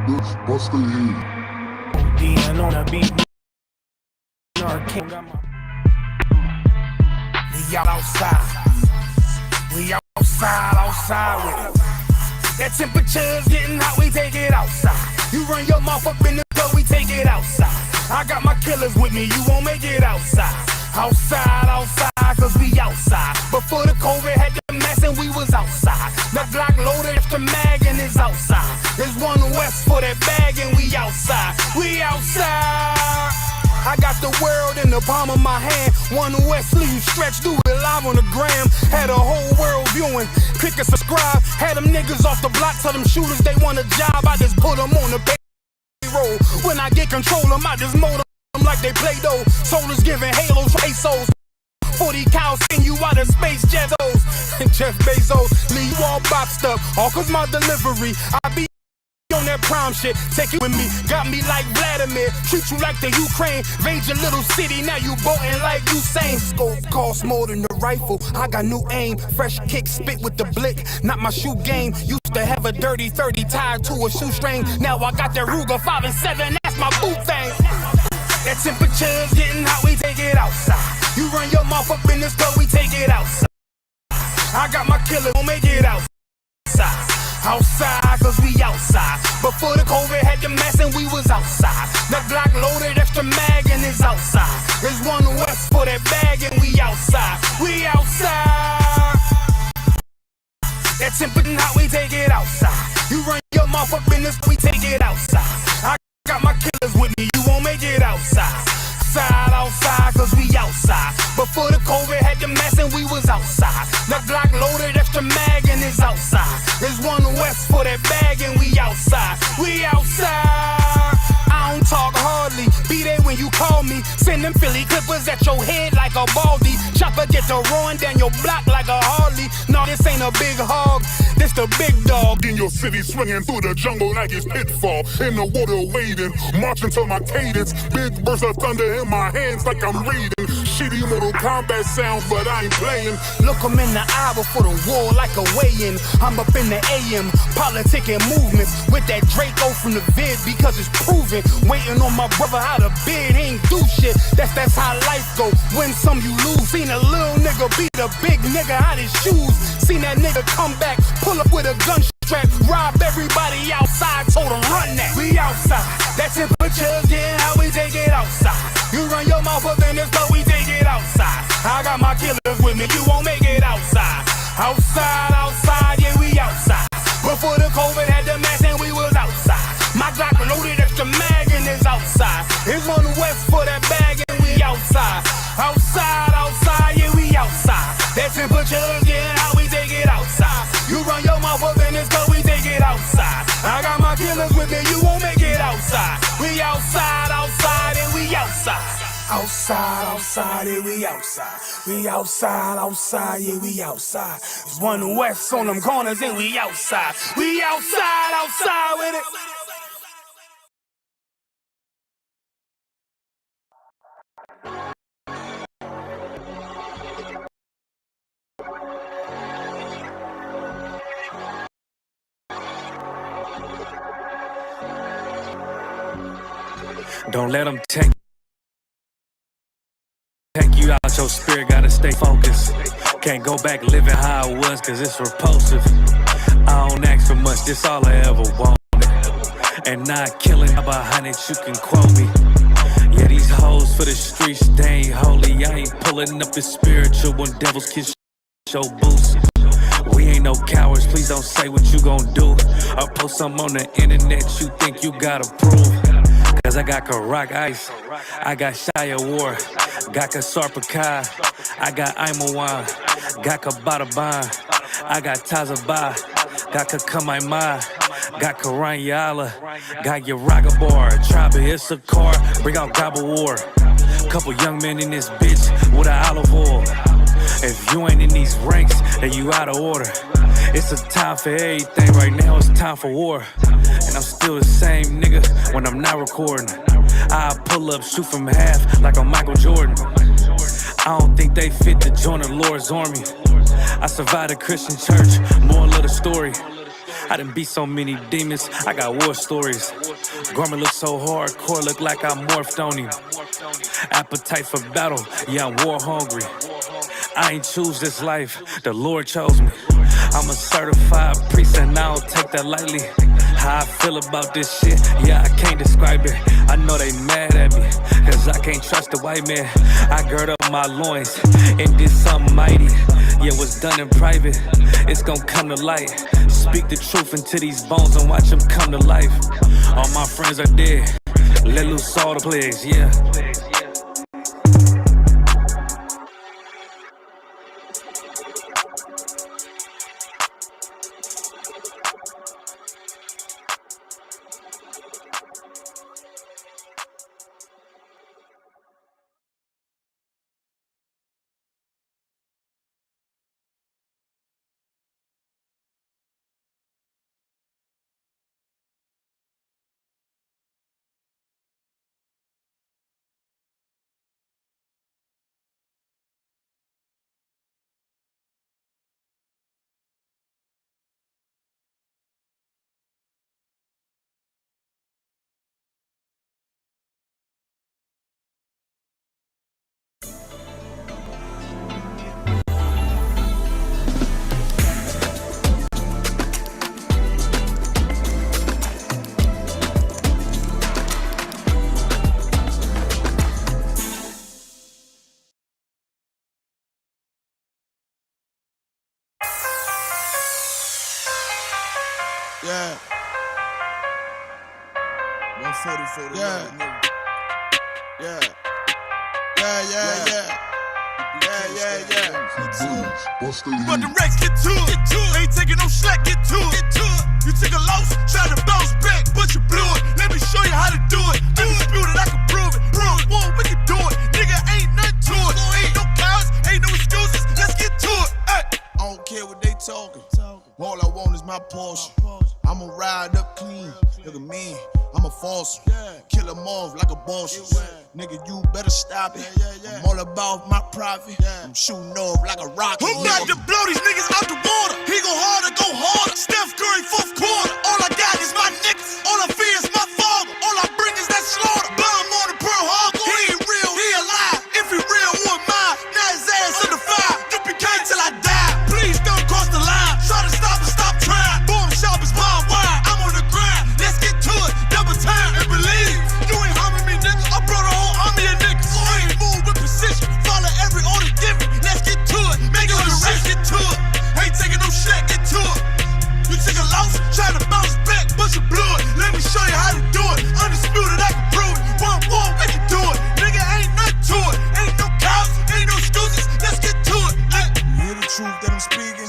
bitch, bust their head. DN on the beat. We out outside. We outside with it. That temperature's getting hot, we take it outside. You run your mouth up in the door, we take it outside. I got my killers with me, you won't make it outside. Outside, cause we outside. Before the COVID had the mask and we was outside. The Glock loaded after mag and it's outside. There's one west for that bag and we outside. We outside. I got the world in the palm of my hand. One west sleeve stretched, do it live on the gram. Had a whole world viewing. Click and subscribe. Had them niggas off the block, tell them shooters they want a job. I just put them on the payroll. When I get control them, I just mold them like they Play-Doh. Soldiers giving halos, pesos. 40 cows send you out of space, Jetos. Jeff Bezos, leave you all boxed up. All cause my delivery. I be on that prime shit, take it with me. Got me like Vladimir, treat you like the Ukraine. Invade your little city, now you boating like Usain. Scope costs more than the rifle, I got new aim. Fresh kick, spit with the blick, not my shoe game. Used to have a dirty 30 tied to a shoestring. Now I got that Ruger 5 and 7, that's my boot thing. That temperature's getting hot, we take it outside. You run your mouth up in the store, we take it outside. I got my killer, won't make it outside. Outside, cause we outside. Before the COVID had the mask and we was outside. The Glock loaded extra mag and it's outside. There's one west for that bag and we outside. We outside. That temperature hot, we take it outside. You run your mouth up in this, we take it outside. I got my killers with me, you won't make it outside. Outside, cause we outside. Before the COVID had the mask and we was outside. The Glock loaded extra mag and it's outside. There's one west for that bag and we outside. We outside. I don't talk hardly, be there when you call me. Send them Philly clippers at your head like a baldy. Chopper get to run down your block like a Harley. No, this ain't a big hog, this the big dog. In your city, swinging through the jungle like it's Pitfall. In the water wading, marching to my cadence. Big bursts of thunder in my hands like I'm reading. Shitty Mortal Kombat sounds, but I ain't playing. Look 'em in the eye before the war like a weigh-in. I'm up in the AM, politicking movements with that Draco from the vid because it's proven. Waiting on my brother out of bed, he ain't do shit. That's how life go. Win some, you lose. Seen a little nigga beat a big nigga out his shoes. Seen that nigga come back, pull up with a gun strap, rob everybody outside, told him run that. We outside. That temperature's getting hot, we take it outside. You run your mouth up in this door, we take it outside. I got my killers with me, you won't make it outside. Outside, yeah, we outside. Before the COVID had the mask and we was outside. My Glock loaded extra mag and it's outside. It's on the west for that bag and we outside. Outside, yeah, we outside. That temperature's getting hot, we take it outside. You run your mouth up in this car, we take it outside. I got my killers with me, you won't make it outside. We outside, and we outside. Outside, yeah, we outside. We outside, yeah, we outside. There's one west on them corners and we outside. We outside with it. Don't let them take you out your spirit, gotta stay focused. Can't go back living how it was, cause it's repulsive. I don't ask for much, this all I ever wanted. And not killing behind it, you can quote me. Yeah, these hoes for the streets, they ain't holy. I ain't pulling up the spiritual when devils kiss your boots. We ain't no cowards, please don't say what you gon' do. Or post something on the internet you think you gotta prove. Cause I got Karak Ice, I got Shia War, got ISUPK, I got Imawan, got Kabataban, I got Tazaba, got Kakamai, got Karanyala, got Yaragabar, Tribe of Issachar, bring out Gobble War. Couple young men in this bitch with a olive oil. If you ain't in these ranks, then you out of order. It's a time for everything, right now it's time for war. And I'm still the same nigga when I'm not recording. I pull up, shoot from half like I'm Michael Jordan. I don't think they fit to join the Lord's army. I survived a Christian church, moral of the story. I done beat so many demons, I got war stories. Gorman look so hardcore, look like I morphed on him. Appetite for battle, yeah, I'm war hungry. I ain't choose this life, the Lord chose me. I'm a certified priest and I don't take that lightly. How I feel about this shit, yeah, I can't describe it. I know they mad at me, cause I can't trust the white man. I gird up my loins and did something mighty. Yeah, what's done in private, it's gon' come to light. Speak the truth into these bones and watch them come to life. All my friends are dead, let loose all the plagues, yeah. Yeah. 144 to yeah. Yeah. But the Rex get to it. Ain't taking no slack, get to it. You took a loss, try to bounce back, but you blew it. Let me show you how to do it. Undisputed, I can prove it. Bro, one, we can do it. Nigga, ain't nothing to it. Ain't no cows, ain't no excuses. Let's get to it. Ay. I don't care what they talking. All I want is my Porsche. I'ma ride up clean. Look at me, I'm a false. Kill them off like a boss. Nigga, you better stop it. I'm all about my profit. I'm shooting off like a rocket. Who got to blow these niggas out the water? He go harder, go harder. Steph Curry, fourth quarter. All I got is my niggas. All I fear is my father. All I bring is that slaughter. Bomb on the Pearl Harbor. He ain't real, he alive. If he real, who am I? Now his ass in the fire. UPK till I die. Please don't cross the line. Try to stop and stop trying. Bomb shop is bomb wide. I'm on the grind. Let's get to it. Double time and believe. You ain't harming me, nigga. I brought a whole army of niggas. So I ain't move with precision. Follow every order given. Let's get to it. Make it on the race. Get to it. Ain't taking no shit. Get to it. You took a loss, try to bounce back, but you blew it. Let me show you how to do it. Undisputed, I can prove it. One, we can do it. Nigga, ain't nothing to it. Ain't no cows, ain't no excuses. Let's get to it. You hear the truth that I'm speaking?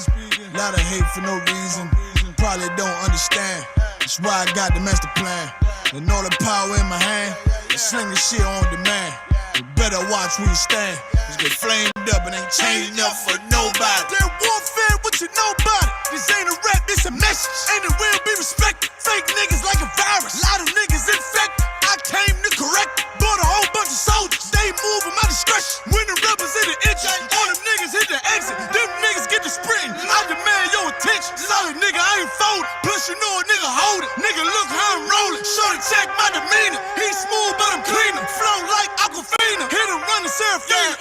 Lot of hate for no reason. Probably don't understand. That's why I got the master plan. And all the power in my hand. And slinging shit on demand. You better watch where you stand. Just get flamed up and ain't changing up for nobody. They're warfare with you nobody. This ain't a rap, this a message. And it will be respected. Fake niggas like a virus. Lot of niggas infected. I came to correct it. Bought a whole bunch of soldiers. They move at my discretion. When the rebels hit the entry, all them niggas hit the exit. Them niggas get to sprinting. I demand your attention. Solid nigga, I ain't folded. Plus you know a nigga hold it. Nigga, look how I'm rolling. Shorty check my demeanor. He smooth, but I'm cleaner. Flow like Aquafina. Hit him running Seraphina.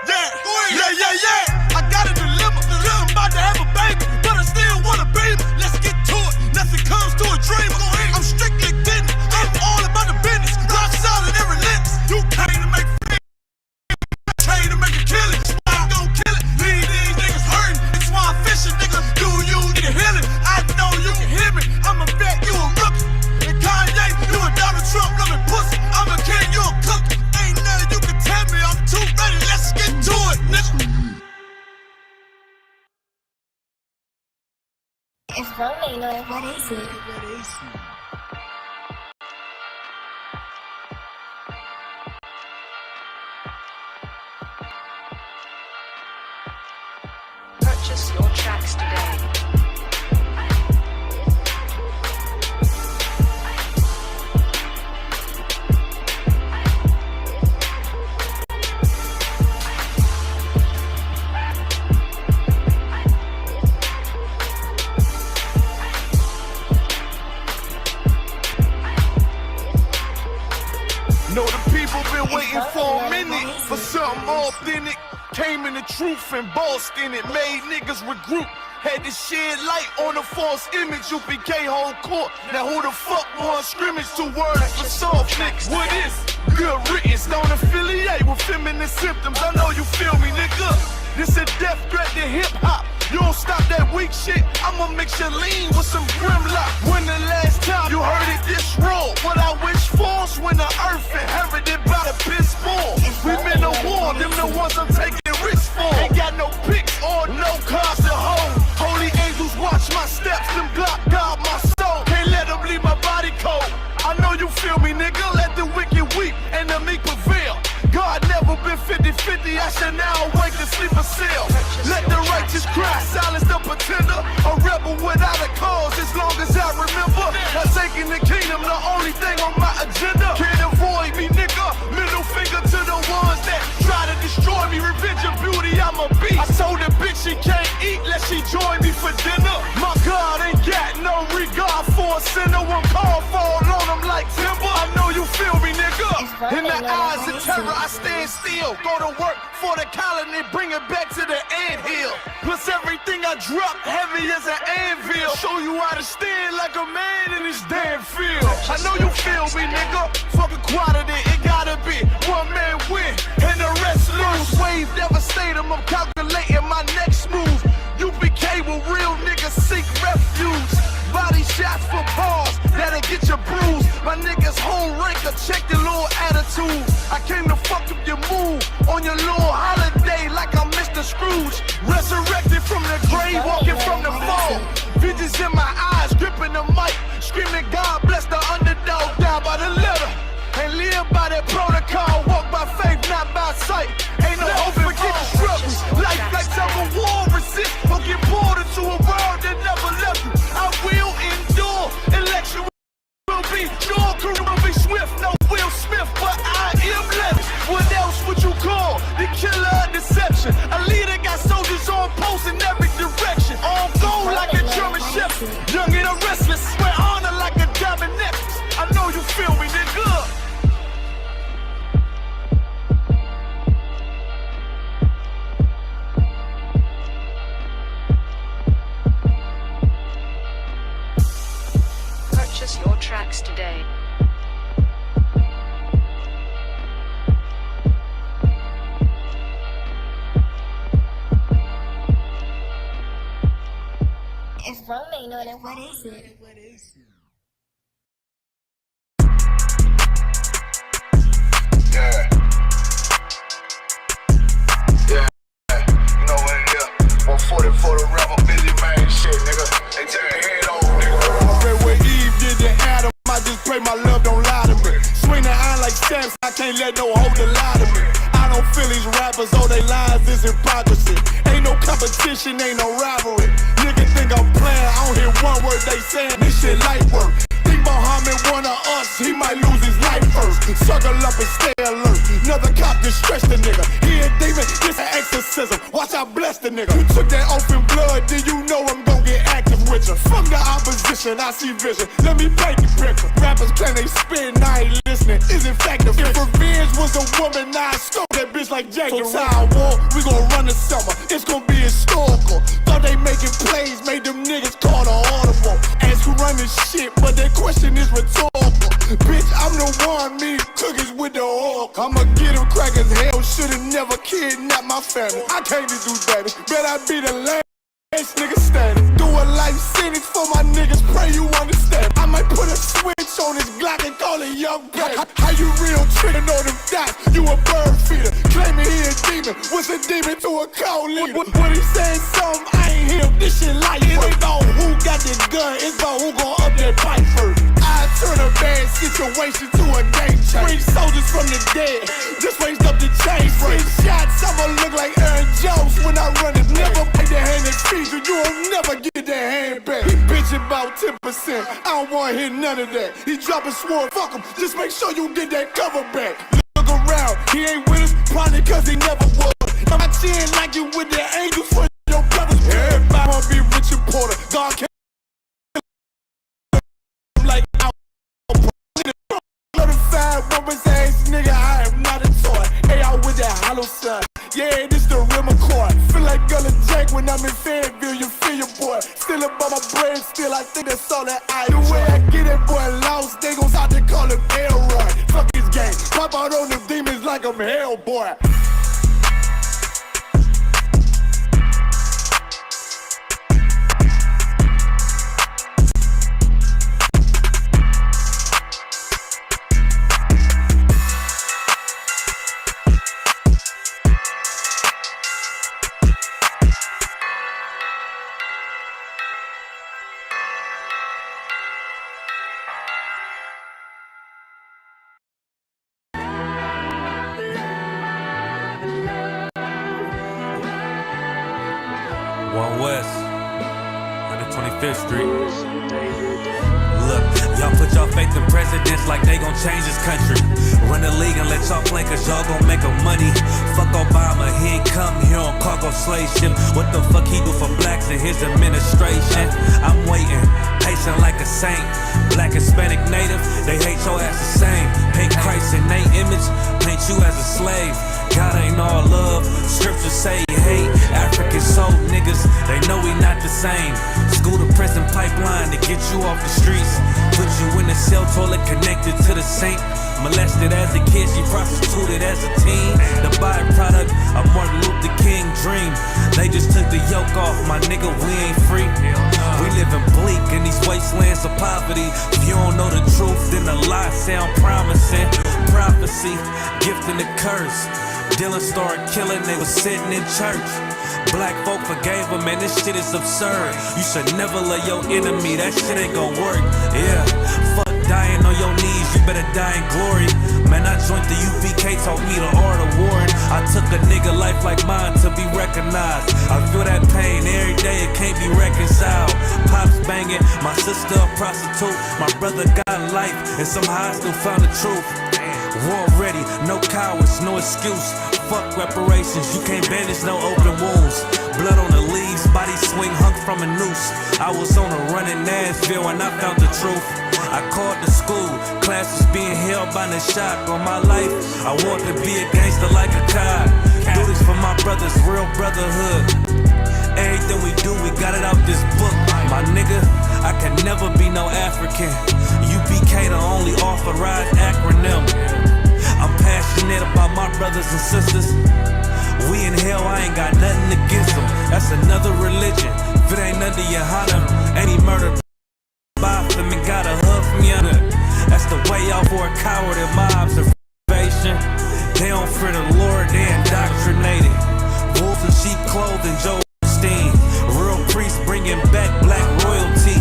Yeah. I got a dilemma. I'm about to have a baby, but I still wanna baby. Let's get to it. Nothing comes to a dreamer. I'm strictly getting it. I'm all about the business. Rock solid and relentless. You came to make friends. Came to make a killing. I'm gon' kill it. Leave these niggas hurting. It's why I'm fishing, nigga. Do you need a healing? I know you can hear me. I'm a vet, you a rookie. And Kanye, you a Donald Trump loving pussy. I'm a king, you a cookie. Ain't nothing you can tell me. I'm too ready. Let's get to it, nigga. It's funny, like, what is it? Purchase your tracks today. I'm authentic. Came in the truth and bossed in it. Made niggas regroup. Had to shed light on the false image. UPK whole court. Now who the fuck won scrimmage? 2 words for soft niggas. What is good riddance? Don't affiliate with feminine symptoms. I know you feel me, nigga. This a death threat to hip hop. You don't stop that weak shit, I'ma mix your lean with some grimlock. When the last time you heard it this raw? What I wish for's when the earth inherited by the piss ball. We been to war, them the ones I'm taking risks for. Ain't got no picks or no cars to hold. Holy angels watch my steps, them Glock guard my soul. Can't let them leave my body cold. I know you feel me, nigga, let the wicked weep and the meek prevail. God never been 50-50, I should now awake to sleep a cell. Let the righteous cry, silence the pretender. A rebel without a cause, as long as I remember. Not taking the kingdom, the only thing on my agenda. Can't avoid me, nigga, middle finger to the ones that try to destroy me. Revenge of beauty, I'm a beast. I told the bitch she can't eat, let she join me for dinner. My God ain't got no regard for a sinner. One call fall on him like timber. I know you feel me, nigga. In the eyes of terror, I stand still. Go to work for the colony, bring it back to the anthill. Plus everything I drop, heavy as an anvil. Show you how to stand like a man in this damn field. I know you feel me, nigga. Fuck equality, it gotta be one man win and the rest lose. Wave devastating, I'm calculating my next move. UPK will real niggas seek refuge. Body shots for pause, that'll get you bruised. My niggas whole ranker, check the little attitude. I came to fuck up your mood on your little holiday like I'm Mr. Scrooge. Resurrected from the grave, walking from the fall. Visions in my eyes, gripping the mic, screaming God bless the underdog, down by the letter. And live by that protocol, walk by faith, not by sight. Ain't no hope in getting struggles. Life like some war resist, or get pulled into a world that never left you. I will endure, election will be your career will be swift, no Will Smith, but I am left. What else would you call the killer of deception? A leader got soldiers on post in every direction. On go like a German shepherd, young and a restless, wear honor like a diamond necklace. I know you feel me, nigga. Purchase your tracks today. If Rome ain't know that, what is it? Yeah. Yeah. You know what it is? 140 for the rebel, busy man shit, nigga. They tear your head over, nigga. I read what Eve did to Adam. I just pray my love don't lie to me. Swing the iron like Samson, I can't let no holder lie to me. I don't feel these rappers, all they lies is hypocrisy. Ain't no competition, ain't no rivalry. Niggas think I'm playing, I don't hear one word they saying, this shit light work. Think Muhammad one of us, he might lose his life first. Circle up and stay alert. Another cop just stretched the nigga. He a demon, this an exorcism. Watch I bless the nigga. You took that oath in blood, then you know I'm gon' get active with you. From the opposition, I see vision. Let me paint the picture. Rappers claim they spin, I ain't listening. Is in fact the if revenge was a woman, now I stole that bitch like Jack the Ripper. War, we gon' run the summer. It's gon' be historical. Thought they making plays, made them niggas call the audible. Ask who run this shit, but that question is rhetorical. Bitch, I'm the one, me cookies with the oil. I'ma get them crackers, hell, should've never kidnapped my family. I can't do that, bet I be the last nigga standing. Do a life sentence for my niggas, pray you understand. I might put a switch on this Glock and call it young baby. How you real trigger know them dots? You a bird feeder, claiming he a demon. What's a demon to a cold leader? When he saying something, I ain't hear this shit like it ain't about who got the gun, it's about who gon' up that pipe first. I turn a bad situation to a game changer. Bring soldiers from the dead, just raised up the chain. Free shots, I'ma look like Aaron Jones when I run it. Never pay the hand that feeds you, you'll never get that hand back. He bitchin' about 10%, I don't wanna hear none of that. He dropping sword, fuck him, just make sure you get that cover back. Look around, he ain't with us, probably cause he never was. I'm chin like you with the angels for your brothers. Everybody wanna be Richard Porter, God can't like out. Certified woman's ass nigga, I am not a toy. Hey, I with that hollow no sign. Yeah, this the real McCoy. Feel like Gullah Jack when I'm in Fayetteville, you feel your boy. Still up on my brain, still I think that's all that I. The way I get it, boy, lost, they gon' start to call him Elroy. Fuck his game, pop out on them demons like I'm Hellboy. One West, 125th Street. Look, y'all put y'all faith in presidents like they gon' change this country. Run the league and let y'all play cause y'all gon' make a money. Fuck Obama, he ain't come here on cargo slave ship. What the fuck he do for blacks in his administration? I'm waiting, patient like a saint. Black, Hispanic, Native, they hate your ass the same. Paint Christ in they image, paint you as a slave. God ain't all love, scriptures say he hate. African soul niggas, they know we not the same. School to prison pipeline to get you off the streets. Put you in the cell toilet connected to the sink. Molested as a kid, she prostituted as a teen. The byproduct of Martin Luther King dream. They just took the yoke off, my nigga, we ain't free. We living bleak in these wastelands of poverty. If you don't know the truth, then the lies sound promising. Prophecy, gift and the curse. Dylan started killing, they was sitting in church. Black folk forgave him, man, this shit is absurd. You should never love your enemy, that shit ain't gon' work. Yeah, fuck dying on your knees, you better die in glory. Man, I joined the UPK, taught me the art of warring. I took a nigga life like mine to be recognized. I feel that pain every day, it can't be reconciled. Pops banging, my sister a prostitute. My brother got life, and somehow I still found the truth. War ready, no cowards, no excuse. Fuck reparations, you can't bandage no open wounds. Blood on the leaves, body swing hung from a noose. I was on a run in Nashville and I found the truth. I called the school, classes being held by the shock on my life. I want to be a gangster like a cop. Do this for my brothers, real brotherhood. Everything we do, we got it out this book. My nigga, I can never be no African. UPK the only authorized acronym. I'm passionate about my brothers and sisters. We in hell, I ain't got nothing against them. That's another religion. If it ain't under your honor, any murder by them and got a hug from you. That's the way out for a coward in my observation. They don't fear the Lord, they indoctrinated. Wolves in sheep clothing, Joe Steen. Real priests bringing back black royalty.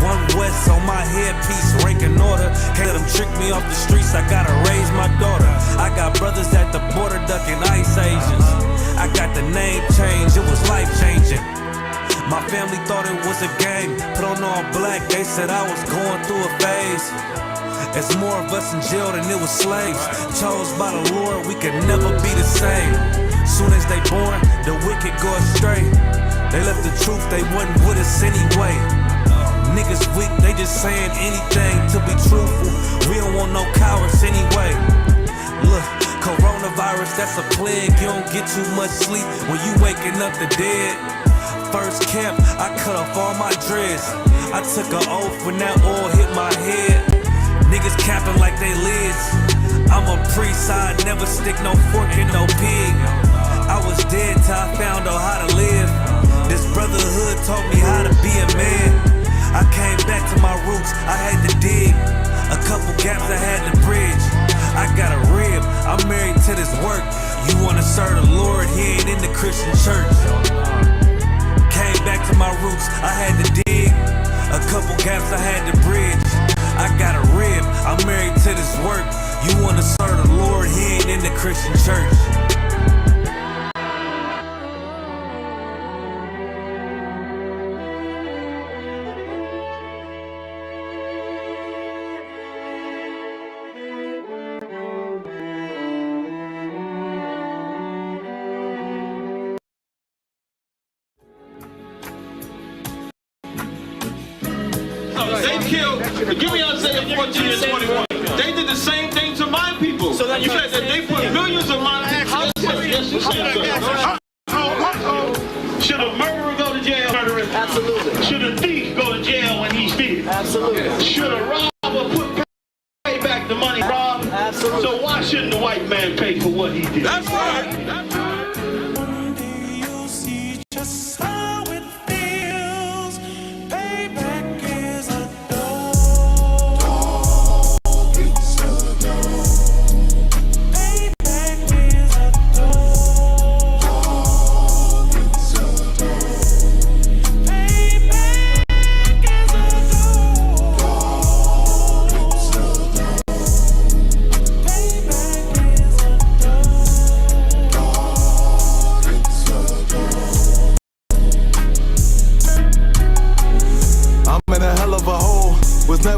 One West on my headpiece, ranking order. Can't let them trick me off the streets, I gotta raise my daughter. I got brothers at the border ducking ICE agents. I got the name change, it was life changing. My family thought it was a game, put on all black, they said I was going through a phase. It's more of us in jail than it was slaves. Chose by the Lord, we could never be the same. Soon as they born, the wicked go astray. They left the truth, they wasn't with us anyway. Niggas weak, they just saying anything to be truthful. We don't want no cowards anyway. Look, coronavirus, that's a plague. You don't get too much sleep when you waking up the dead. First camp, I cut off all my dreads. I took an oath when that oil hit my head. Niggas capping like they lids. I'm a priest, I never stick no fork in no pig. I was dead till I found out how to live. This brotherhood taught me how to be a man. I came back to my roots, I had to dig. A couple gaps I had to bridge. I got a rib, I'm married to this work. You wanna serve the Lord, he ain't in the Christian church. Came back to my roots, I had to dig. A couple gaps I had to bridge. I got a rib, I'm married to this work. You wanna serve the Lord, he ain't in the Christian church. They killed, give me Isaiah 14 and 21. They did the same thing to my people. So that you said that they put millions of my people. man pay for what he did. That's right. That's right.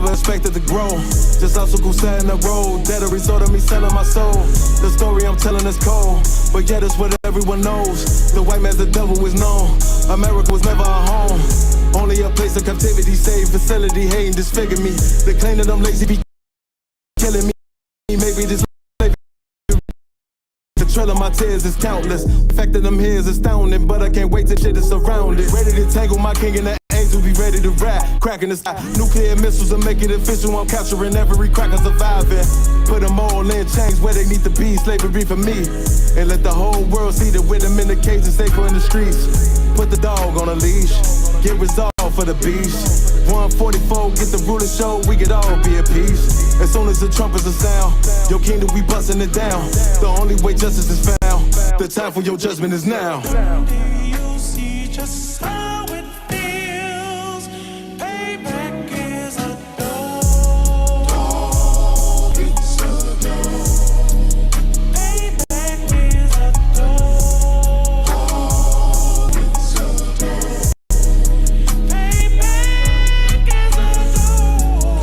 Expected to grow, just obstacle set in the road. That a result of me selling my soul. The story I'm telling is cold, but yet it's what everyone knows. The white man's the devil is known. America was never our home, only a place of captivity. Save facility, hating, disfigure me. They claim that I'm lazy, be killing me. Maybe this the trail of my tears is countless. The fact that I'm here is astounding, but I can't wait till shit is surrounded. Ready to tangle my king in the angels, be ready to rap. Cracking the sky, nuclear missiles and make it official. I'm capturing every cracker surviving. Put them all in chains where they need to be. Slavery for me, and let the whole world see that with them in the cage and safer in the streets. Put the dog on a leash, get resolved for the beast. 144, get the ruler show, we could all be at peace. As soon as the trumpets are sound, your kingdom we busting it down. The only way justice is found, the time for your judgment is now. Do you see just how it feels? Payback is a dog. It's a dog. Payback is a dog. It's a dog. Payback is a dog.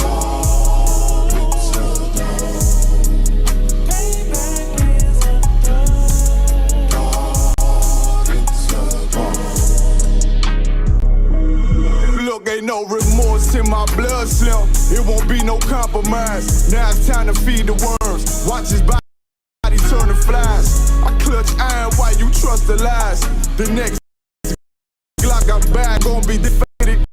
It's a dog. Payback is a Look, ain't no remorse in my blood slim. It won't be no compromise. Now it's time to feed the worms. Watch his body turn to flies. I clutch iron while you trust the lies. The next Glock I buy gon' be defeated,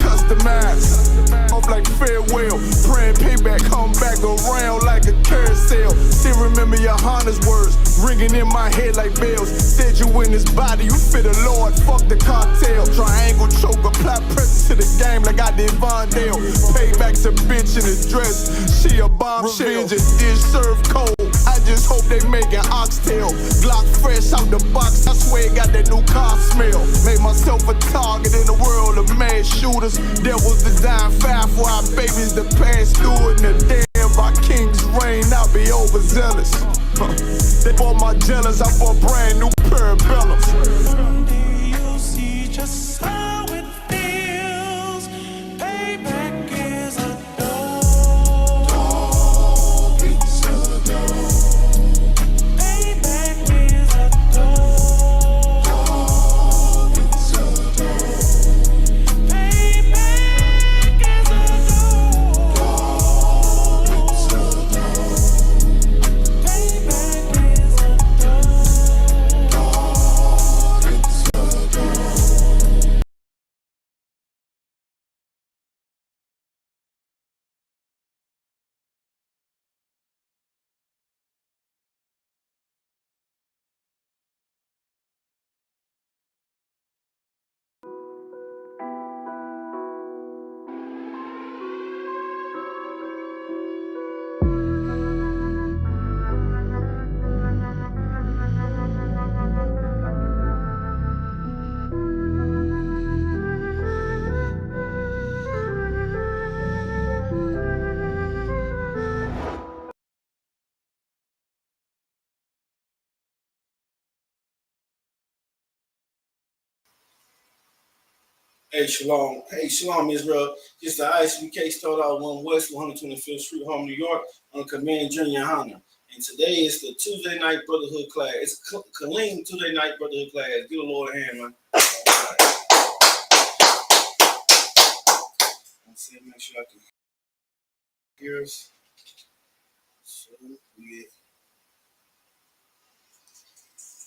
customized. Off like farewell, praying payback come back around like a carousel. Still remember your Honda's words ringing in my head like bells. Said you in this body, you fit a Lord, fuck the cartel. Triangle choke, apply pressure to the game like I did Vondale. Payback's a bitch in a dress, she a bombshell. Revenge is dish served cold, I just hope they making oxtail. Glock fresh out the box, I swear it got that new car smell. Made myself a target in the world of mad shooters. There was design fire for our babies to pass through. In the day of our king's reign, I'll be overzealous. They bought my jealous, I bought brand new parabellums. Do you see just how it feels? Payback is a dog. It's a dog. Payback is a dog. It's a dog. Payback is a dog. It's a dog. Payback is a Hey, Shalom. Hey, Shalom, Israel. This is the ISUPK start out 1 West, 125th Street, Harlem, New York, on Command Junior Honor. And today is the Tuesday night brotherhood class. It's Kaleem Tuesday night brotherhood class. Give the Lord a hand, man. Let's see, make sure I can hear us. So, yeah.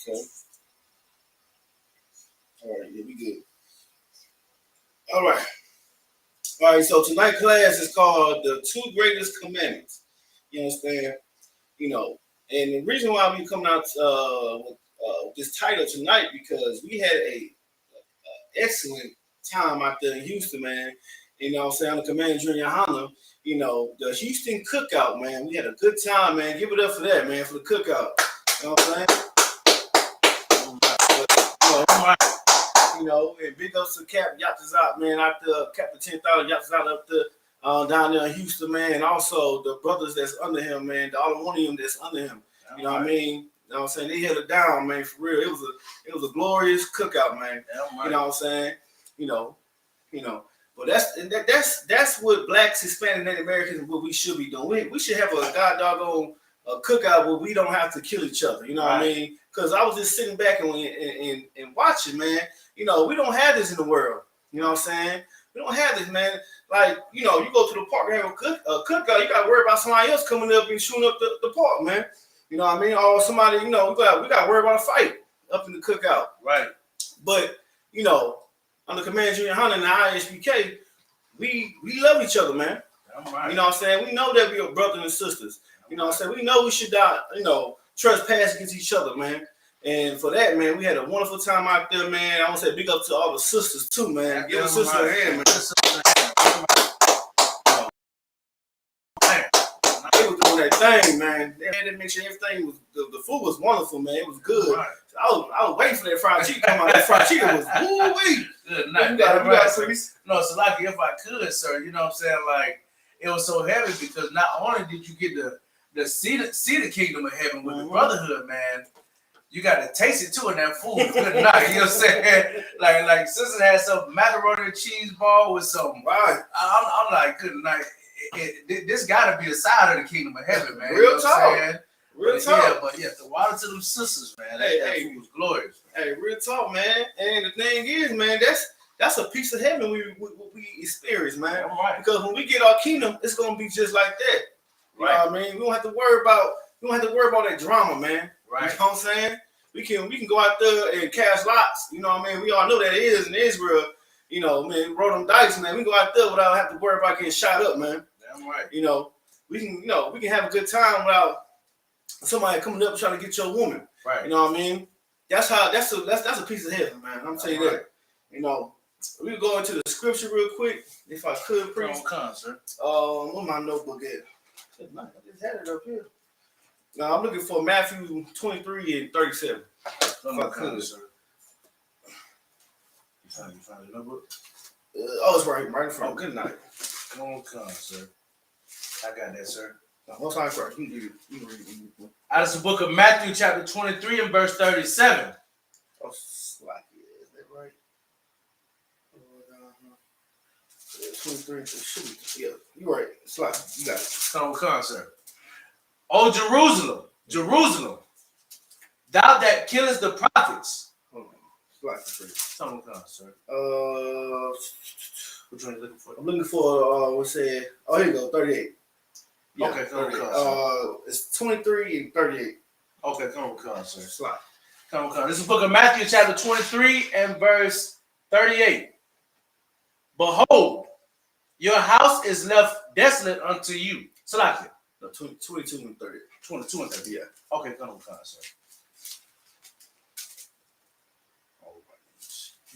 Okay. All right, yeah, we good. All right. All right, so tonight's class is called The Two Greatest Commandments. You understand? You know, And the reason why we coming out with this title tonight, because we had a excellent time out there in Houston, man. You know what I'm saying? The Command Junior Honda, you know, the Houston Cookout, man. We had a good time, man. Give it up for that, man, for the cookout. You know what I'm saying? You know, and big ups to Cap Yatazat, man, out there, Captain 10,000 Yatazat up there, down there in Houston, man, and also the brothers that's under him, man, the Aluminium that's under him. You know what I mean? You know what I'm saying? They held it down, man, for real. It was a glorious cookout, man. You know what I'm saying? You know. But that's what Blacks, Hispanic, Native Americans, what we should be doing. We should have a doggone cookout where we don't have to kill each other. You know what I mean? Because I was just sitting back and watching, man. You know, we don't have this in the world. You know what I'm saying? We don't have this, man. Like, you know, you go to the park and have a cookout, you got to worry about somebody else coming up and shooting up the park, man. You know what I mean? Or somebody, you know, we got to worry about a fight up in the cookout. Right. But, you know, under Command Junior Honda and the ISUPK, we love each other, man. Right. You know what I'm saying? We know that we are brothers and sisters. You know what I'm saying? We know we should not, you know, trespass against each other, man. And for that, man, we had a wonderful time out there, man. I want to say big up to all the sisters, too, man. Give the sisters a hand, man. They were doing that thing, man. They had to make sure everything was, the food was wonderful, man. It was good. Right. So I was waiting for that fried chicken to come out. That fried chicken was woo-wee. Good night. You got no, so like if I could, sir, you know what I'm saying? Like, it was so heavy because not only did you get the see the kingdom of heaven with the brotherhood, man, you got to taste it too in that food. Good night. You know what I'm saying? Like sister had some macaroni and cheese ball with some. Right. I'm like, good night. This got to be a side of the kingdom of heaven, man. Real talk. Real talk. Yeah, the water to them sisters, man. That food was glorious. Hey, real talk, man. And the thing is, man, that's a piece of heaven we experience, man. Right. Because when we get our kingdom, it's gonna be just like that. You know what I mean? We don't have to worry about that drama, man. Right. You know what I'm saying? We can go out there and cast lots. You know what I mean? We all know that it is in Israel. You know, man, roll them dice, man. We can go out there without having to worry about getting shot up, man. Damn right. You know, we can have a good time without somebody coming up trying to get your woman. Right. You know what I mean? That's a piece of heaven, man. I'm telling you that. You know, we go into the scripture real quick, if I could, please. Where's my notebook at? I just had it up here. Now I'm looking for Matthew 23 and 37. If I could, sir. You find the notebook? It's right in front. Oh, good night. Come, sir. I got that, sir. What's on first? You read it. Out of the book of Matthew, chapter 23 and verse 37. Oh, slack. Is that right? 23. Yeah, you're right. Slack. You got it. Come, sir. O Jerusalem, Jerusalem, thou that killest the prophets. Hold on. Slack. Come, sir. Which one are you looking for? I'm looking for, what's it? Oh, here you go. 38. Yeah, okay, come, it's 23 and 38. Okay, come, sir. Slide. Come. This is the book of Matthew, chapter 23 and verse 38. Behold, your house is left desolate unto you. Slack it. No, 22 and 30. 22 and 30, yeah. Okay, come, sir.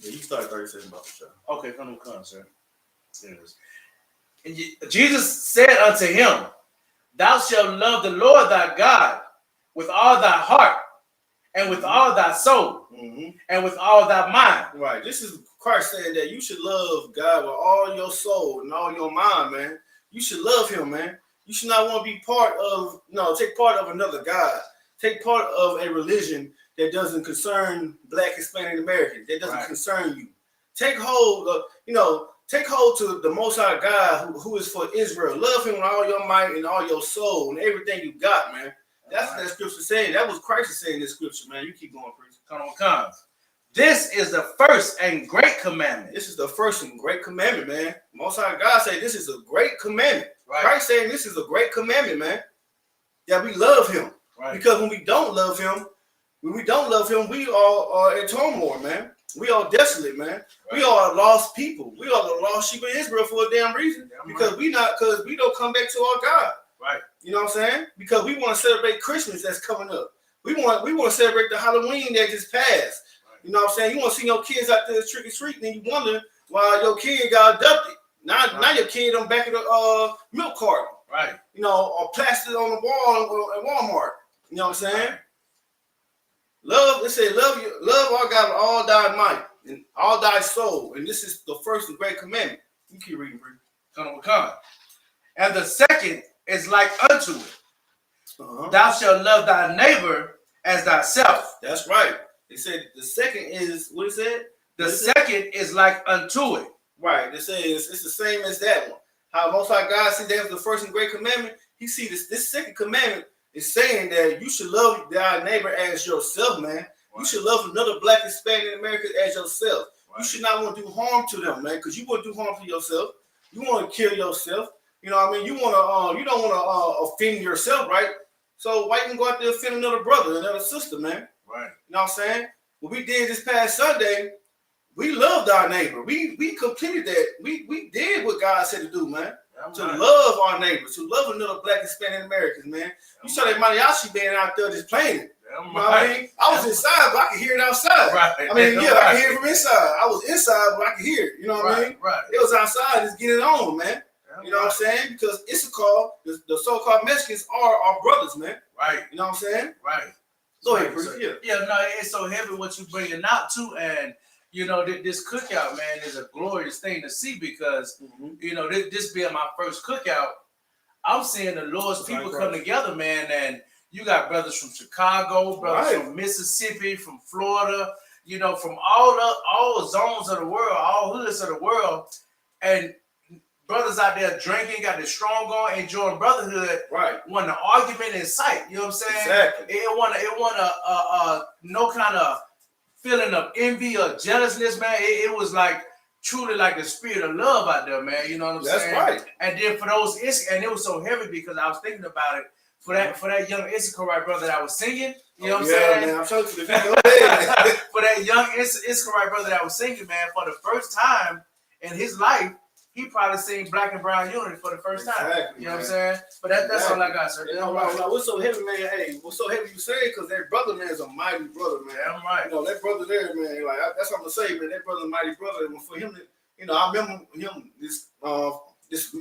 Yeah, you started 37 about the show. Okay, come, sir. There it is. And Jesus said unto him, thou shalt love the Lord thy God with all thy heart and with all thy soul and with all thy mind. Right. This is Christ saying that you should love God with all your soul and all your mind, man. You should love him, man. You should not want to be take part of another God. Take part of a religion that doesn't concern Black, Hispanic, Americans. That doesn't concern you. Take hold of, take hold to the Most High God who is for Israel. Love him with all your might and all your soul and everything you got, man. That's what that scripture saying. That was Christ saying in this scripture, man. You keep going, preach. Come. This is the first and great commandment. This is the first and great commandment, man. Most High God say this is a great commandment. Right. Christ saying this is a great commandment, man. That we love him. Right. Because when we don't love him, we all are in turmoil, man. We are desolate, man. Right. We are lost people. We are the lost sheep of Israel for a damn reason. Because we don't come back to our God. Right. You know what I'm saying? Because we want to celebrate Christmas that's coming up. We want to celebrate the Halloween that just passed. You know what I'm saying? You want to see your kids out there trick or treating, and you wonder why your kid got abducted. Now your kid on back of the milk carton. Right. You know, or plastered on the wall at Walmart. You know what I'm saying? Love, it said, love our God with all thy might and all thy soul. And this is the first and great commandment. You keep reading, Bree. Come. And the second is like unto it. Thou shalt love thy neighbor as thyself. That's right. It said the second is, what it said? The second is like unto it. Right. It says it's the same as that one. How Most High God see that was the first and great commandment. He see this second commandment is saying that you should love thy neighbor as yourself, man. Right. You should love another Black, Hispanic American as yourself. Right. You should not want to do harm to them, man, because you want to do harm to yourself. You want to kill yourself. You know what I mean? You don't want to offend yourself, right? So why you go out there and offend another brother, another sister, man? Right. You know what I'm saying? What we did this past Sunday, we loved our neighbor. We completed that. We did what God said to do, man. To love our neighbors, to love another Black, Hispanic Americans, man. You saw that mariachi band out there just playing it. You know what I mean? I was inside, but I could hear it outside. Right. I mean, I could hear it from inside. I was inside, but I could hear it. You know what I mean? Right. It was outside, just getting it on, man. You know what I'm saying? Because ISUPK, the so-called Mexicans are our brothers, man. Right. You know what I'm saying? Right. Go ahead, Bruce. Yeah, no, it's so heavy what you bringing out too, and you know this cookout, man, is a glorious thing to see because you know this being my first cookout, I'm seeing the Lord's people come together, man, and you got brothers from Chicago, brothers from Mississippi, from Florida, you know, from all zones of the world, all hoods of the world, and brothers out there drinking, got the strong going, enjoying brotherhood. Right. Want an argument in sight. You know what I'm saying? Exactly. It want no kind of feeling of envy or jealousness, man. It was like truly like the spirit of love out there, man. You know what I'm saying? That's right. And then for those, and it was so heavy because I was thinking about it for that young Issachar brother that I was singing. You know what I'm saying? Man, I'm so for that young Issachar brother that I was singing, man, for the first time in his life. He probably seen Black and Brown Unity for the first time. Exactly, you know what I'm saying? But that's all I got, sir. Yeah, what's so heavy, man? Hey, what's so heavy you say? Because that brother, man, is a mighty brother, man. Yeah, I'm right. You know, that brother there, man, like that's what I'm gonna say, man. That brother, mighty brother. And for him to, you know, I remember him this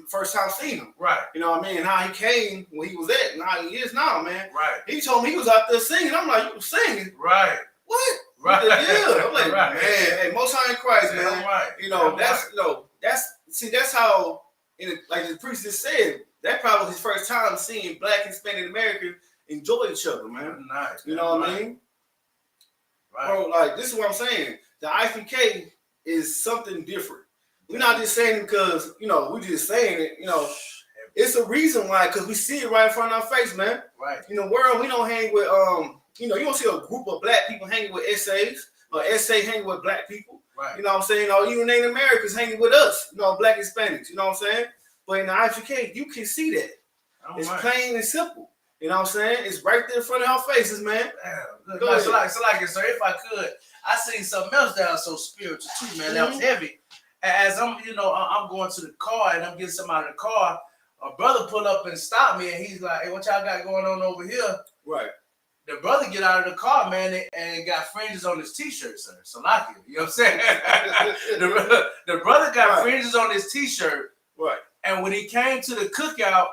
first time seeing him. Right. You know what I mean? And how he came when he was at, and how he is now, man. Right. He told me he was out there singing. I'm like, you was singing? Right. What? Right. What the deal? I'm like, man, hey, Most High in Christ, man. Yeah, right. You know, that's how, like the priest just said, that probably was his first time seeing Black and Hispanic Americans enjoy each other, man. Nice. You know what I mean? Right. Bro, like, this is what I'm saying. The ISUPK is something different. We're not just saying it because, you know, we're just saying it, you know. It's a reason why, because we see it right in front of our face, man. Right. In the world, we don't hang with, you know, you don't see a group of Black people hanging with essays, or essay hanging with Black people. Right. You know what I'm saying? Or even Native Americans hanging with us, you know, Black Hispanics, you know what I'm saying? But in the ISUPK, you can see that. It's plain and simple. You know what I'm saying? It's right there in front of our faces, man. Damn. Go ahead. So sir, if I could, I seen something else that was so spiritual too, man. That was heavy. As I'm, you know, I'm going to the car and I'm getting something out of the car, a brother pull up and stop me and he's like, hey, what y'all got going on over here? Right. The brother get out of the car, man, and got fringes on his t-shirt, sir. So like it, you know what I'm saying? the brother got fringes on his t-shirt. Right. And when he came to the cookout,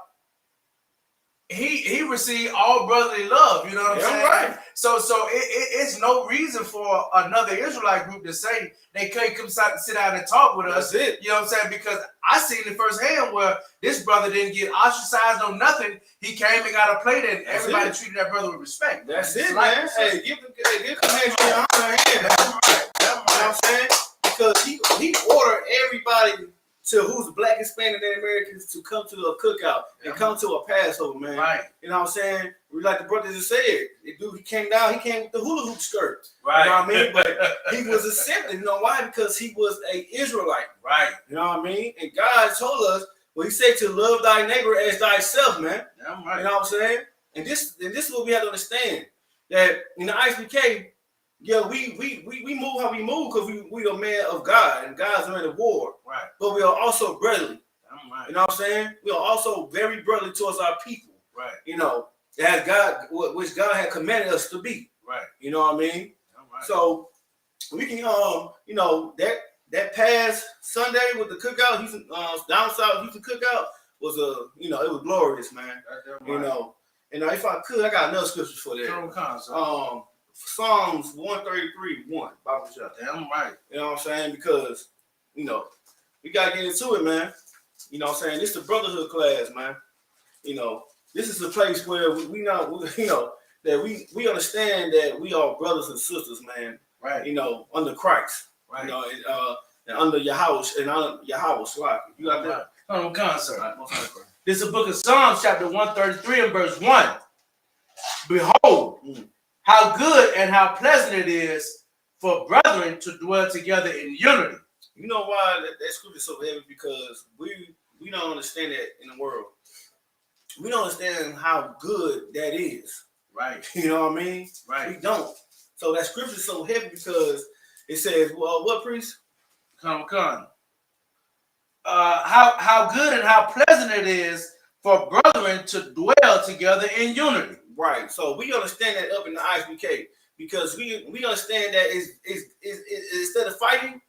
he received all brotherly love. You know what I'm saying? Right. So it's no reason for another Israelite group to say they can't come sit down and talk with us. That's it. You know what I'm saying? Because I seen it firsthand where this brother didn't get ostracized or nothing. He came and got a plate, and everybody treated that brother with respect. That's it, man. Hey, give him a hand. That's right. You know what I'm saying? Because he ordered everybody to who's Black, Hispanic, and Americans to come to a cookout and come to a Passover, man. Right. You know what I'm saying? Like the brother just said, the dude, he came with the hula hoop skirt. Right. You know what I mean? But he was accepted. You know why? Because he was an Israelite. Right. You know what I mean? And God told us, well, he said to love thy neighbor as thyself, man. Yeah, right. You know what I'm saying? And this is what we have to understand. That in the ISUPK, yeah, we move how we move because we are men of God and God's man of war. Right. But we are also brotherly. Right. You know what I'm saying? We are also very brotherly towards our people. Right. You know, as God, which God had commanded us to be. Right. You know what I mean? Right. So we can, you know, that past Sunday with the cookout, Houston, down south Houston cookout was you know, it was glorious, man. Right. You know, if I could, I got another scripture for that. Psalms 133:1. Bible shot. Damn right. You know what I'm saying? Because, you know, we gotta get into it, man. You know what I'm saying? This is the brotherhood class, man. You know, this is a place where we know, you know, that we understand that we are brothers and sisters, man. Right. You know, under Christ. Right. You know, and under Yahweh and under Yahweh Slack. You got that? Come on, sir. Right, this is the book of Psalms, chapter 133 and verse 1. Behold, how good and how pleasant it is for brethren to dwell together in unity. You know why that scripture is so heavy? Because we don't understand that in the world. We don't understand how good that is. Right. You know what I mean? Right. We don't. So that scripture is so heavy because it says, well, what, priest? Come. How good and how pleasant it is for brethren to dwell together in unity. Right. So we understand that up in the ISUPK because we understand that is instead of fighting,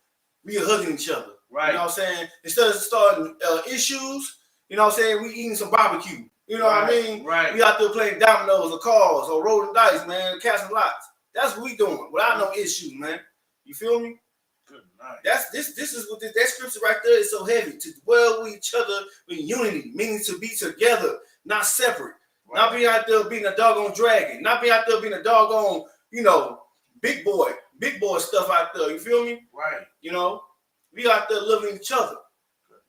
we are hugging each other. Right. You know what I'm saying? Instead of starting issues, you know what I'm saying, we eating some barbecue. You know what I mean? Right. We out there playing dominoes or cards or rolling dice, man, casting lots. That's what we doing without no issues, man. You feel me? Good night. This is what that scripture right there is so heavy. To dwell with each other with unity, meaning to be together, not separate. Right. Not be out there being a doggone dragon. Not be out there being a doggone, you know, big boy stuff out there. You feel me? Right. You know, we out there loving each other.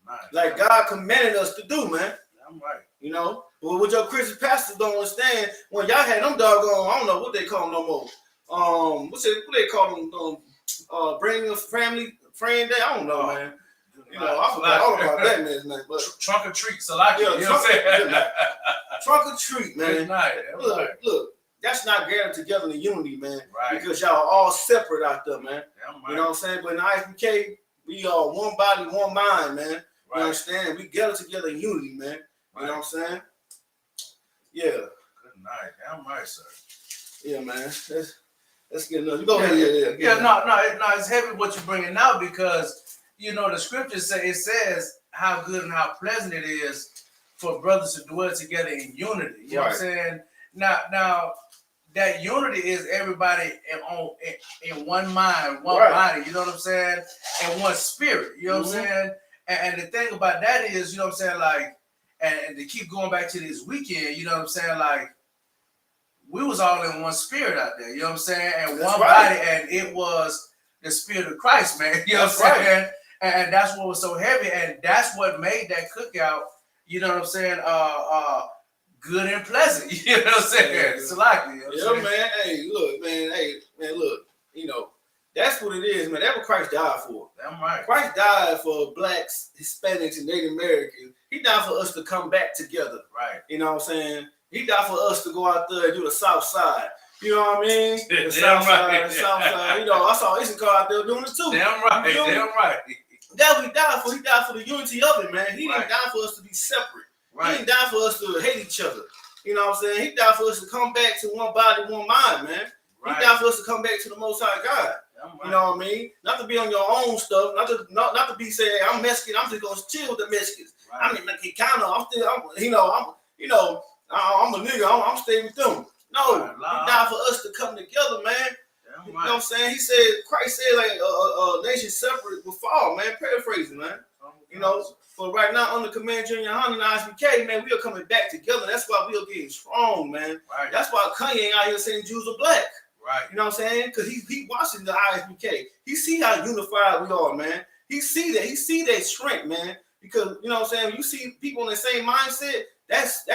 Nice. Like God commanded us to do, man. I'm right. You know, but what your Christian pastors don't understand, when y'all had them doggone, I don't know what they call them no more. What they call them? Bringing a family friend day. I don't know, man. You know, I forgot all about that man's name. But trunk or treat, Salaki. Yeah, you know what I'm saying? Trunk or treat, man. Look, that's not gathered together in unity, man. Right. Because y'all are all separate out there, man. Right. You know what I'm saying? But in the ISUPK, we are one body, one mind, man. Right. You understand? We gather together in unity, man. You know what I'm saying? Yeah. Good night. Damn right, sir. Yeah, man. Let's get another. Go ahead. Yeah. No. It's heavy what you're bringing out because you know the scriptures say it says how good and how pleasant it is for brothers to dwell together in unity. You know what I'm saying? Now that unity is everybody in one mind, one body. You know what I'm saying? And one spirit. You know what I'm saying? And the thing about that is, you know what I'm saying, like. And to keep going back to this weekend, you know what I'm saying? Like, we was all in one spirit out there, you know what I'm saying? And that's one body, and it was the spirit of Christ, man. You know what I'm saying? And that's what was so heavy, and that's what made that cookout, you know what I'm saying, good and pleasant. You know what I'm saying? It's like, you know man. Hey, look, man. Look. You know, that's what it is, man. That's what Christ died for. Damn right. Christ died for blacks, Hispanics, and Native Americans. He died for us to come back together. Right. You know what I'm saying? He died for us to go out there and do the South Side. You know what I mean? The South Side, the South Side. You know, I saw Issachar out there doing it too. Damn right. Damn right. That's what he died for. He died for the unity of it, man. He didn't die for us to be separate. Right. He didn't die for us to hate each other. You know what I'm saying? He died for us to come back to one body, one mind, man. Right. He died for us to come back to the Most High God. You know what I mean? Not to be on your own stuff, not to be saying I'm Mexican. I'm just gonna chill with the Mexicans. Right. I mean, like, I'm a nigga. I'm staying with them. No, he died for us to come together, man. Damn you know what I'm saying? He said, Christ said, like a nation separate will fall, man. Paraphrasing, man. You know, but right now under command Junior Honda and ISUPK, man, we are coming back together. That's why we are getting strong, man. Right. That's why Kanye out here saying Jews are black. Right. You know what I'm saying? Because he watching the ISUPK. He see how unified we are, man. He see that. He see that strength, man. Because you know what I'm saying? When you see people in the same mindset, that's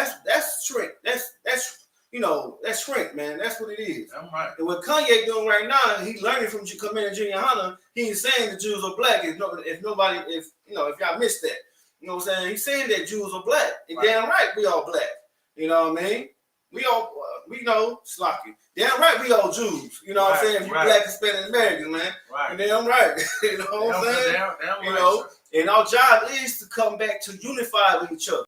strength. That's you know, that's strength, man. That's what it is. I'm right. And what Kanye doing right now, he's learning from Commander Junior Hunter. He ain't saying the Jews are black. If y'all missed that. You know what I'm saying? He's saying that Jews are black. And damn right, we all black. You know what I mean? We all, we know, Slocky. Damn right, we all Jews. You know what I'm saying? If you black Hispanic Americans, man. Right. And damn right. You know what I'm saying? Damn you know, and our job is to come back to unify with each other.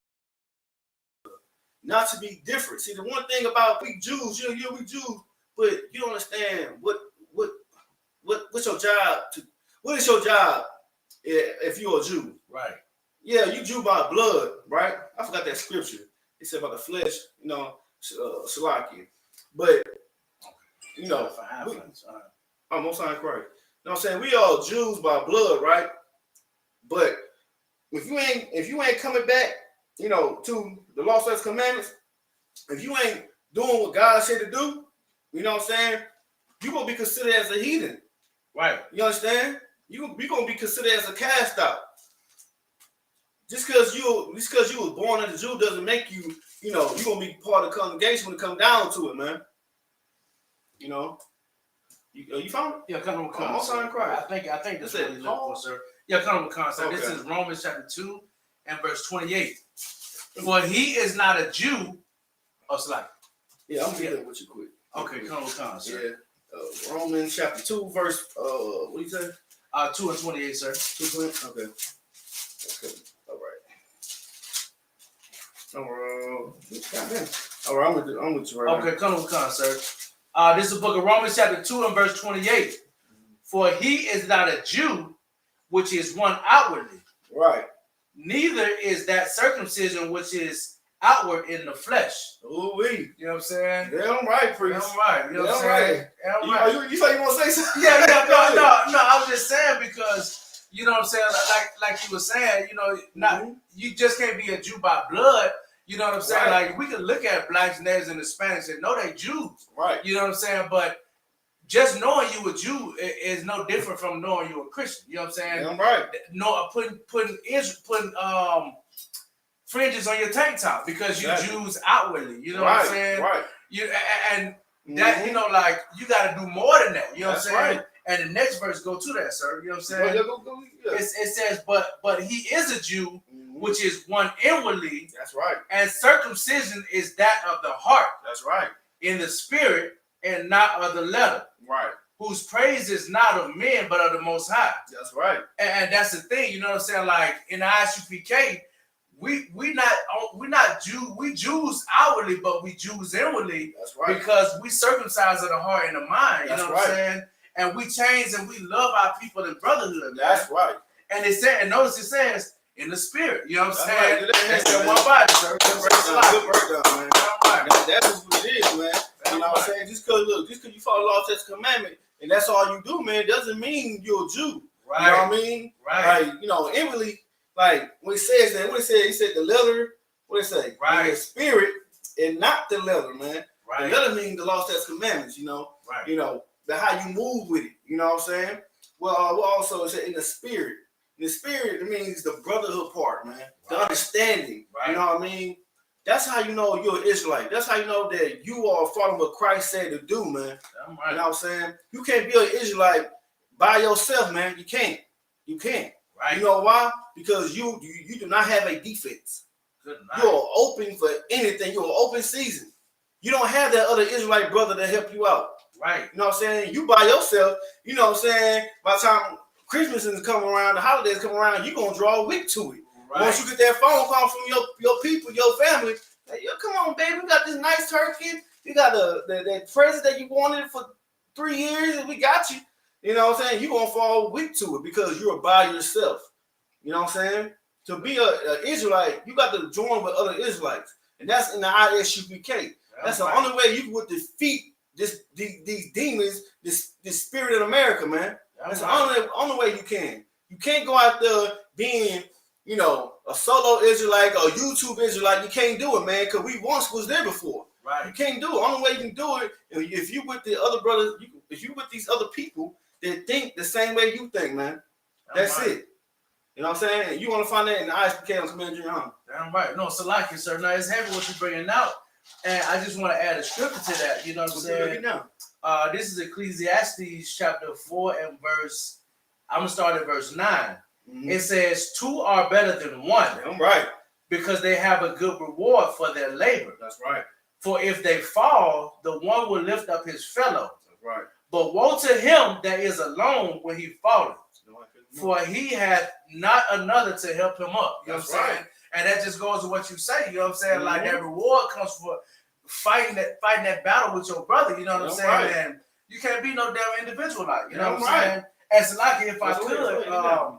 not to be different. See, the one thing about we Jews, we Jews, but you don't understand what's your job to. What is your job if you're a Jew? Right. Yeah, you Jew by blood, right? I forgot that scripture. It said about the flesh, Salaki. But most high Christ. You know what I'm saying? We all Jews by blood, right? But if you ain't coming back, to the law, statutes, commandments, if you ain't doing what God said to do, you know what I'm saying? You're gonna be considered as a heathen. Right. You understand? You're gonna be considered as a cast out. Just because you was born as a Jew doesn't make you, you're gonna be part of the congregation when it comes down to it, man. You found it? Yeah, come on, Christ. I think that's what he's looking for, sir. Yeah, come on, sir. Okay. This is Romans chapter 2 and verse 28. For he is not a Jew. Oh, Slack. Yeah, I'm getting with you quick. Okay, come on, sir. Yeah. Romans chapter 2, verse what do you say? 2 and 28, sir. 2:20. Okay. All right, I'm with you right now. Okay, come on, sir. This is the book of Romans chapter 2 and verse 28. For he is not a Jew, which is one outwardly. Right. Neither is that circumcision which is outward in the flesh. Ooh-wee. You know what I'm saying? Damn right, priest. Damn right. You know what I'm saying? Damn right. You say you want to say something? Yeah, no, I was just saying because, you know what I'm saying, like you were saying, you just can't be a Jew by blood. You know what I'm saying? Right. Like, we can look at blacks, natives, and Hispanics and know they Jews. Right. You know what I'm saying? But just knowing you a Jew is no different from knowing you a Christian. You know what I'm saying? Damn right. No, putting fringes on your tank top because you Jews outwardly. You know what I'm saying? Right. That you got to do more than that. You know what I'm saying? Right. And the next verse go to that, sir. You know what I'm saying? Yeah. It says, but he is a Jew, which is one inwardly. That's right. And circumcision is that of the heart. That's right. In the spirit and not of the letter. Right. Whose praise is not of men, but of the Most High. That's right. And that's the thing, you know what I'm saying? Like in the ISUPK, we not Jew, we Jews outwardly, but we Jews inwardly. That's right. Because we circumcise of the heart and the mind. That's you know what I'm saying? And we change and we love our people in brotherhood. Man. That's right. And it said, and notice it says in the spirit. You know what I'm saying? Right. It's that one body, sir. Good breakdown, man. That's what it is, man. You know what I'm saying? Just because you follow law, statutes, commandment, and that's all you do, man, doesn't mean you're a Jew. Right. You know what I mean? Right. Like, inwardly, like when it says that, he said the letter, what it say? Right. The spirit and not the letter, man. Right. The letter means the law, statutes, commandments, Right. The how you move with it, you know what I'm saying? Well, also it said in the spirit. In the spirit, it means the brotherhood part, man. Right. The understanding. Right. You know what I mean? That's how you know you're an Israelite. That's how you know that you are following what Christ said to do, man. Right. You know what I'm saying? You can't be an Israelite by yourself, man. You can't. Right. You know why? Because you do not have a defense. You're open for anything. You're an open season. You don't have that other Israelite brother to help you out. Right. You know what I'm saying? You by yourself, you know what I'm saying? By the time Christmas is coming around, the holidays come around, you're going to draw a week to it. Right. Once you get that phone call from your people, your family, hey, yo, come on, baby, we got this nice turkey. We got the present that you wanted for 3 years, and we got you. You know what I'm saying? You're going to fall weak to it because you're by yourself. You know what I'm saying? To be an Israelite, you got to join with other Israelites. And that's in the ISUPK. That's the only way you would defeat these demons, this spirit in America, man. That's the only way you can. You can't go out there being, a solo Israelite or YouTube Israelite. You can't do it, man, because we once was there before. Right. You can't do it. Only way you can do it if you with the other brothers, if you with these other people that think the same way you think, man. That's it. You know what I'm saying? And you want to find that in the ISPK on Command Junior High. Damn right. No, so like it, sir. Now it's heavy what you're bringing out. And I just want to add a scripture to that. You know what I'm saying? This is Ecclesiastes chapter 4 and verse, I'm going to start at verse 9. Mm-hmm. It says, 2 are better than 1. Damn right. Because they have a good reward for their labor. That's right. For if they fall, the one will lift up his fellow. That's right. But woe to him that is alone when he falleth. For he hath not another to help him up. You know what I'm saying? And that just goes to what you say, you know what I'm saying? Like that reward comes for fighting that battle with your brother, you know what I'm saying? Right. And you can't be no damn individual like, you know That's what I'm right. saying? And so like if I That's could, right.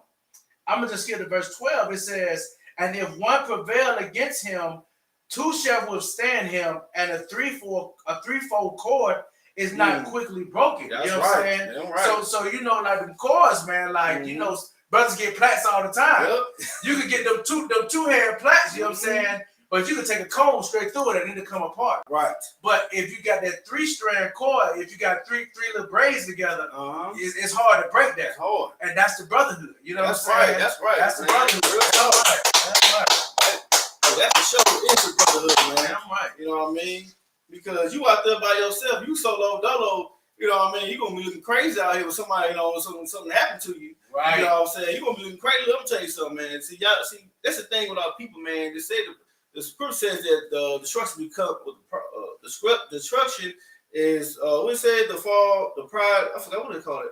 I'm gonna just skip to verse 12. It says, and if one prevail against him, two shall withstand him, and a threefold cord is not quickly broken. That's you know what I'm right. saying? Right. So you know, like the cords, man, like you know, brothers get plaits all the time. Yep. You could get them two-hand plaits, you know what I'm saying? But you can take a comb straight through it and it'll come apart. Right. But if you got that 3-strand cord, if you got three little braids together, it's hard to break that. It's hard. And that's the brotherhood. You know That's what I'm saying? right. That's right. That's the brotherhood. That's right. That's right. That's the show is the brotherhood, man. I'm right. You know what I mean? Because you out there by yourself, you solo dolo, you know what I mean? You're gonna be looking crazy out here with somebody, you know, something happened to you. Right. You know what I'm saying? You're gonna be looking crazy. Let me tell you something, man. See, that's the thing with our people, man. They say the scripture says that the destruction become destruction is we said the fall, the pride, I forgot what they call it.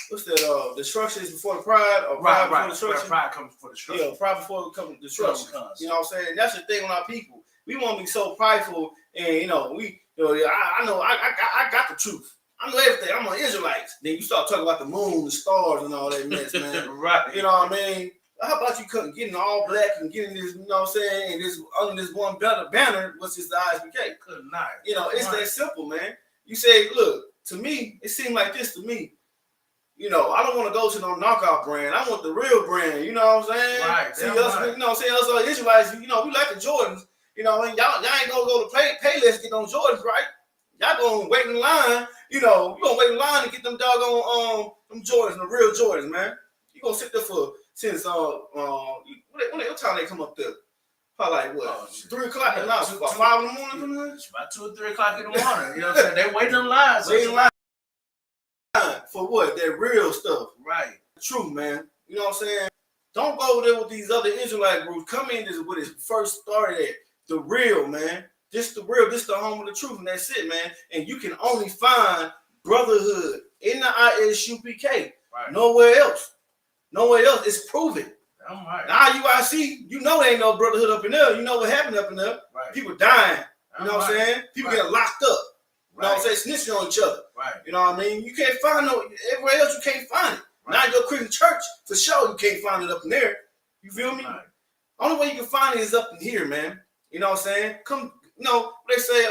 What's that? Destruction is before the pride, or pride before destruction? Pride comes before destruction. Yeah, pride before destruction. You know what I'm saying? That's the thing with our people. We want to be so prideful, and I know I got the truth. I know everything. I'm an Israelite. Then you start talking about the moon, the stars, and all that mess, man. Right. You know what I mean? How about you getting all black and getting this, you know what I'm saying, and this under this one banner, which is the ISUPK? Good night. You know, it's that simple, man. You say, look, to me, it seemed like this to me. You know, I don't want to go to no knockout brand. I want the real brand. You know what I'm saying? Right. See us, right. You know what I'm saying? Us Israelites, you know, we like the Jordans. You know, and y'all ain't gonna go to Payless to get on Jordans, right? Y'all gonna wait in line. You know, you gonna wait in line to get them doggone them Jordans, the real Jordans, man. You gonna sit there since what time they come up there? Probably like what? 3 o'clock at night, about 5 in the morning. It's about 2 or 3 o'clock in the morning. You know what I'm saying? They waiting in line. Waiting in line for what? That real stuff. Right. True, man. You know what I'm saying? Don't go over there with these other Israelite groups. Come in with it first started at. The real, man. This the real. This the home of the truth, and that's it, man. And you can only find brotherhood in the ISUPK. Right. Nowhere else. Nowhere else. It's proven. I'm right. Now IUIC, you know there ain't no brotherhood up in there. You know what happened up in there. Right. People dying. You know I'm what I'm saying? People getting locked up. You know what I'm saying? Snitching on each other. Right. You know what I mean? You can't find everywhere else you can't find it. Right. Now your Christian church, for sure, you can't find it up in there. You feel me? Right. Only way you can find it is up in here, man. You know what I'm saying? Come, you know, they say,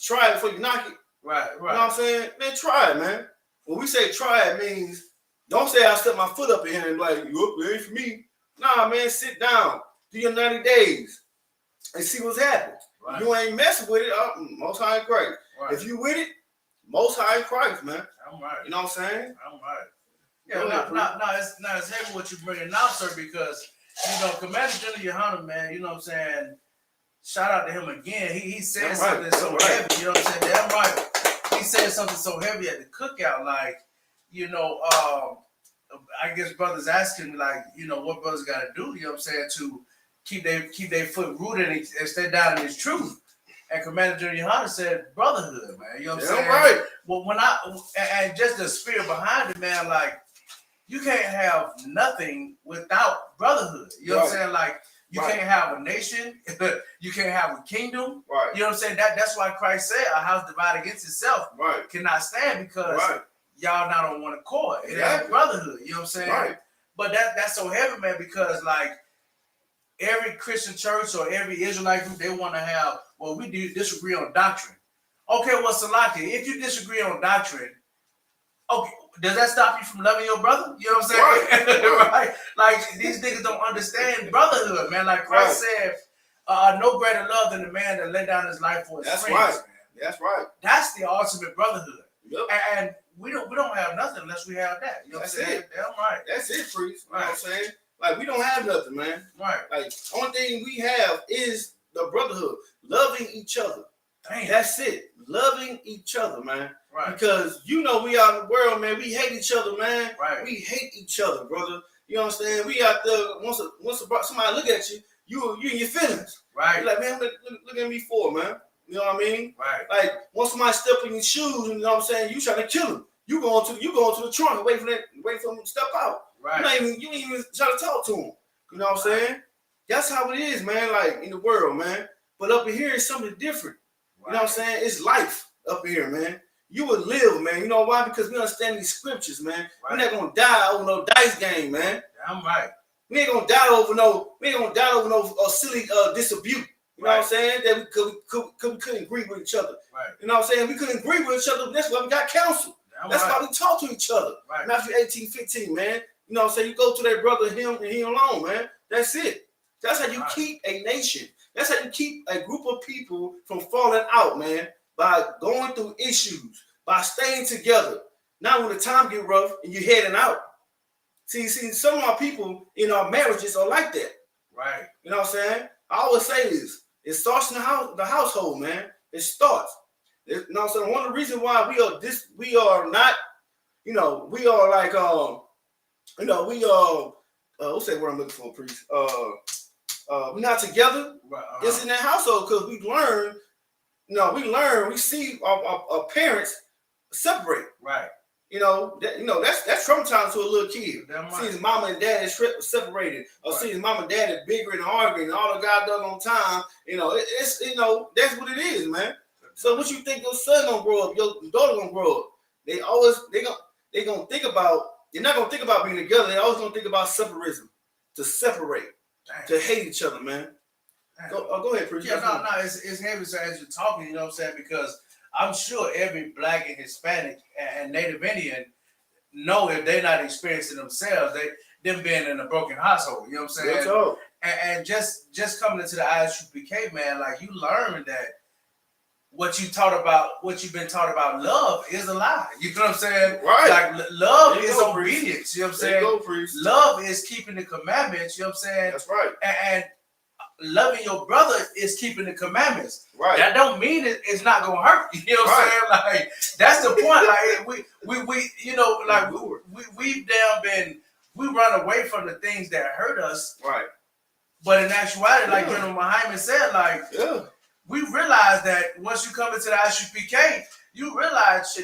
try it before you knock it. Right. You know what I'm saying? Man, try it, man. When we say try it means, don't say I step my foot up in here and be like, it ain't for me. Nah, man, sit down. Do your 90 days and see what's happening. Right. You ain't messing with it, Most High in Christ. Right. If you with it, Most High in Christ, man. I'm right. You know what I'm saying? I'm right. Yeah, it's heavy what you bringing out, sir, because, you know, Commander General Yohana, man, you know what I'm saying? Shout out to him again. He said something so heavy, you know what I'm saying? Damn right. He said something so heavy at the cookout, like, you know, I guess brothers asking me, like, you know, what brothers got to do, you know what I'm saying, to keep their foot rooted and stay down in his truth. And Commander General Yohana said, brotherhood, man. You know what I'm saying? Right. Well, and just the spirit behind it, man, like, you can't have nothing without brotherhood. You know what I'm saying? Like, you can't have a nation. You can't have a kingdom. Right. You know what I'm saying? That's why Christ said a house divided against itself cannot stand, because y'all not on one accord. It ain't brotherhood. You know what I'm saying? Right. But that's so heavy, man, because like every Christian church or every Israelite group, they want to have, well, we do disagree on doctrine. Okay, well, Salaki, if you disagree on doctrine, okay, does that stop you from loving your brother? You know what I'm saying? Right. Like, these niggas don't understand brotherhood, man. Like Christ said, no greater love than the man that laid down his life for his friends. Right. That's right. That's the ultimate brotherhood. Yep. And we don't have nothing unless we have that. You know what I'm saying? Damn right. That's it, priest. You know what I'm saying? Like, we don't have nothing, man. Right. Like, only thing we have is the brotherhood, loving each other. Damn. That's it. Loving each other, man. Right. Because, you know, we out in the world, man. We hate each other, man. Right. We hate each other, brother. You know what I'm saying? We out there, once somebody look at you, you in your feelings. Right. You're like, man, look at me for, man. You know what I mean? Right. Like, once somebody step in your shoes, you know what I'm saying, you trying to kill him. You going to the trunk and wait for him to step out. Right. You ain't even try to talk to him. You know what I'm saying? That's how it is, man. Like in the world, man. But up in here, it's something different. You know what I'm saying? It's life up here, man. You would live, man. You know why? Because we understand these scriptures, man. We're not gonna die over no dice game, man. I'm right. We ain't gonna die over no. We ain't gonna die over no silly disabute. You know what I'm saying? That we couldn't agree with each other. Right. You know what I'm saying? We couldn't agree with each other. That's why we got counsel. That's why we talk to each other. Right. Matthew 18:15, man. You know what I'm saying? You go to that brother, him, and him alone, man. That's it. That's how you keep a nation. That's how you keep a group of people from falling out, man. By going through issues, by staying together. Now when the time get rough and you're heading out. See, some of our people in our marriages are like that. Right. You know what I'm saying? I always say this. It starts in the household, man. It starts. You know what I'm saying? One of the reasons why we are not, we are like, what's that word I'm looking for, priest? We're not together. Right. It's in that household because we learn, we see our parents separate. Right. That's traumatizing to a little kid. Right. See his mama and dad is separated, or see his mama and dad is bickering and arguing, and all the goddamn time. It's that's what it is, man. So what you think your son gonna grow up, your daughter gonna grow up? They're gonna think about. They're not gonna think about being together. They're always gonna think about separatism, to separate, to hate each other, man. Go ahead, preacher. Yeah, no, it's heavy. So as you're talking, you know what I'm saying, because I'm sure every Black and Hispanic and Native Indian know if they're not experiencing themselves, them being in a broken household. You know what I'm saying? And just coming into the ISUPK, man, like you learn that what you've been taught about love is a lie. You know what I'm saying? Right. Like love is obedience. You know what I'm saying? Love is keeping the commandments. You know what I'm saying? That's right. And loving your brother is keeping the commandments. Right. That don't mean it's not gonna hurt. You know what I'm saying? Like that's the point. Like we run away from the things that hurt us. Right. But in actuality, like General Muhammad said, we realize that once you come into the ISUPK, you realize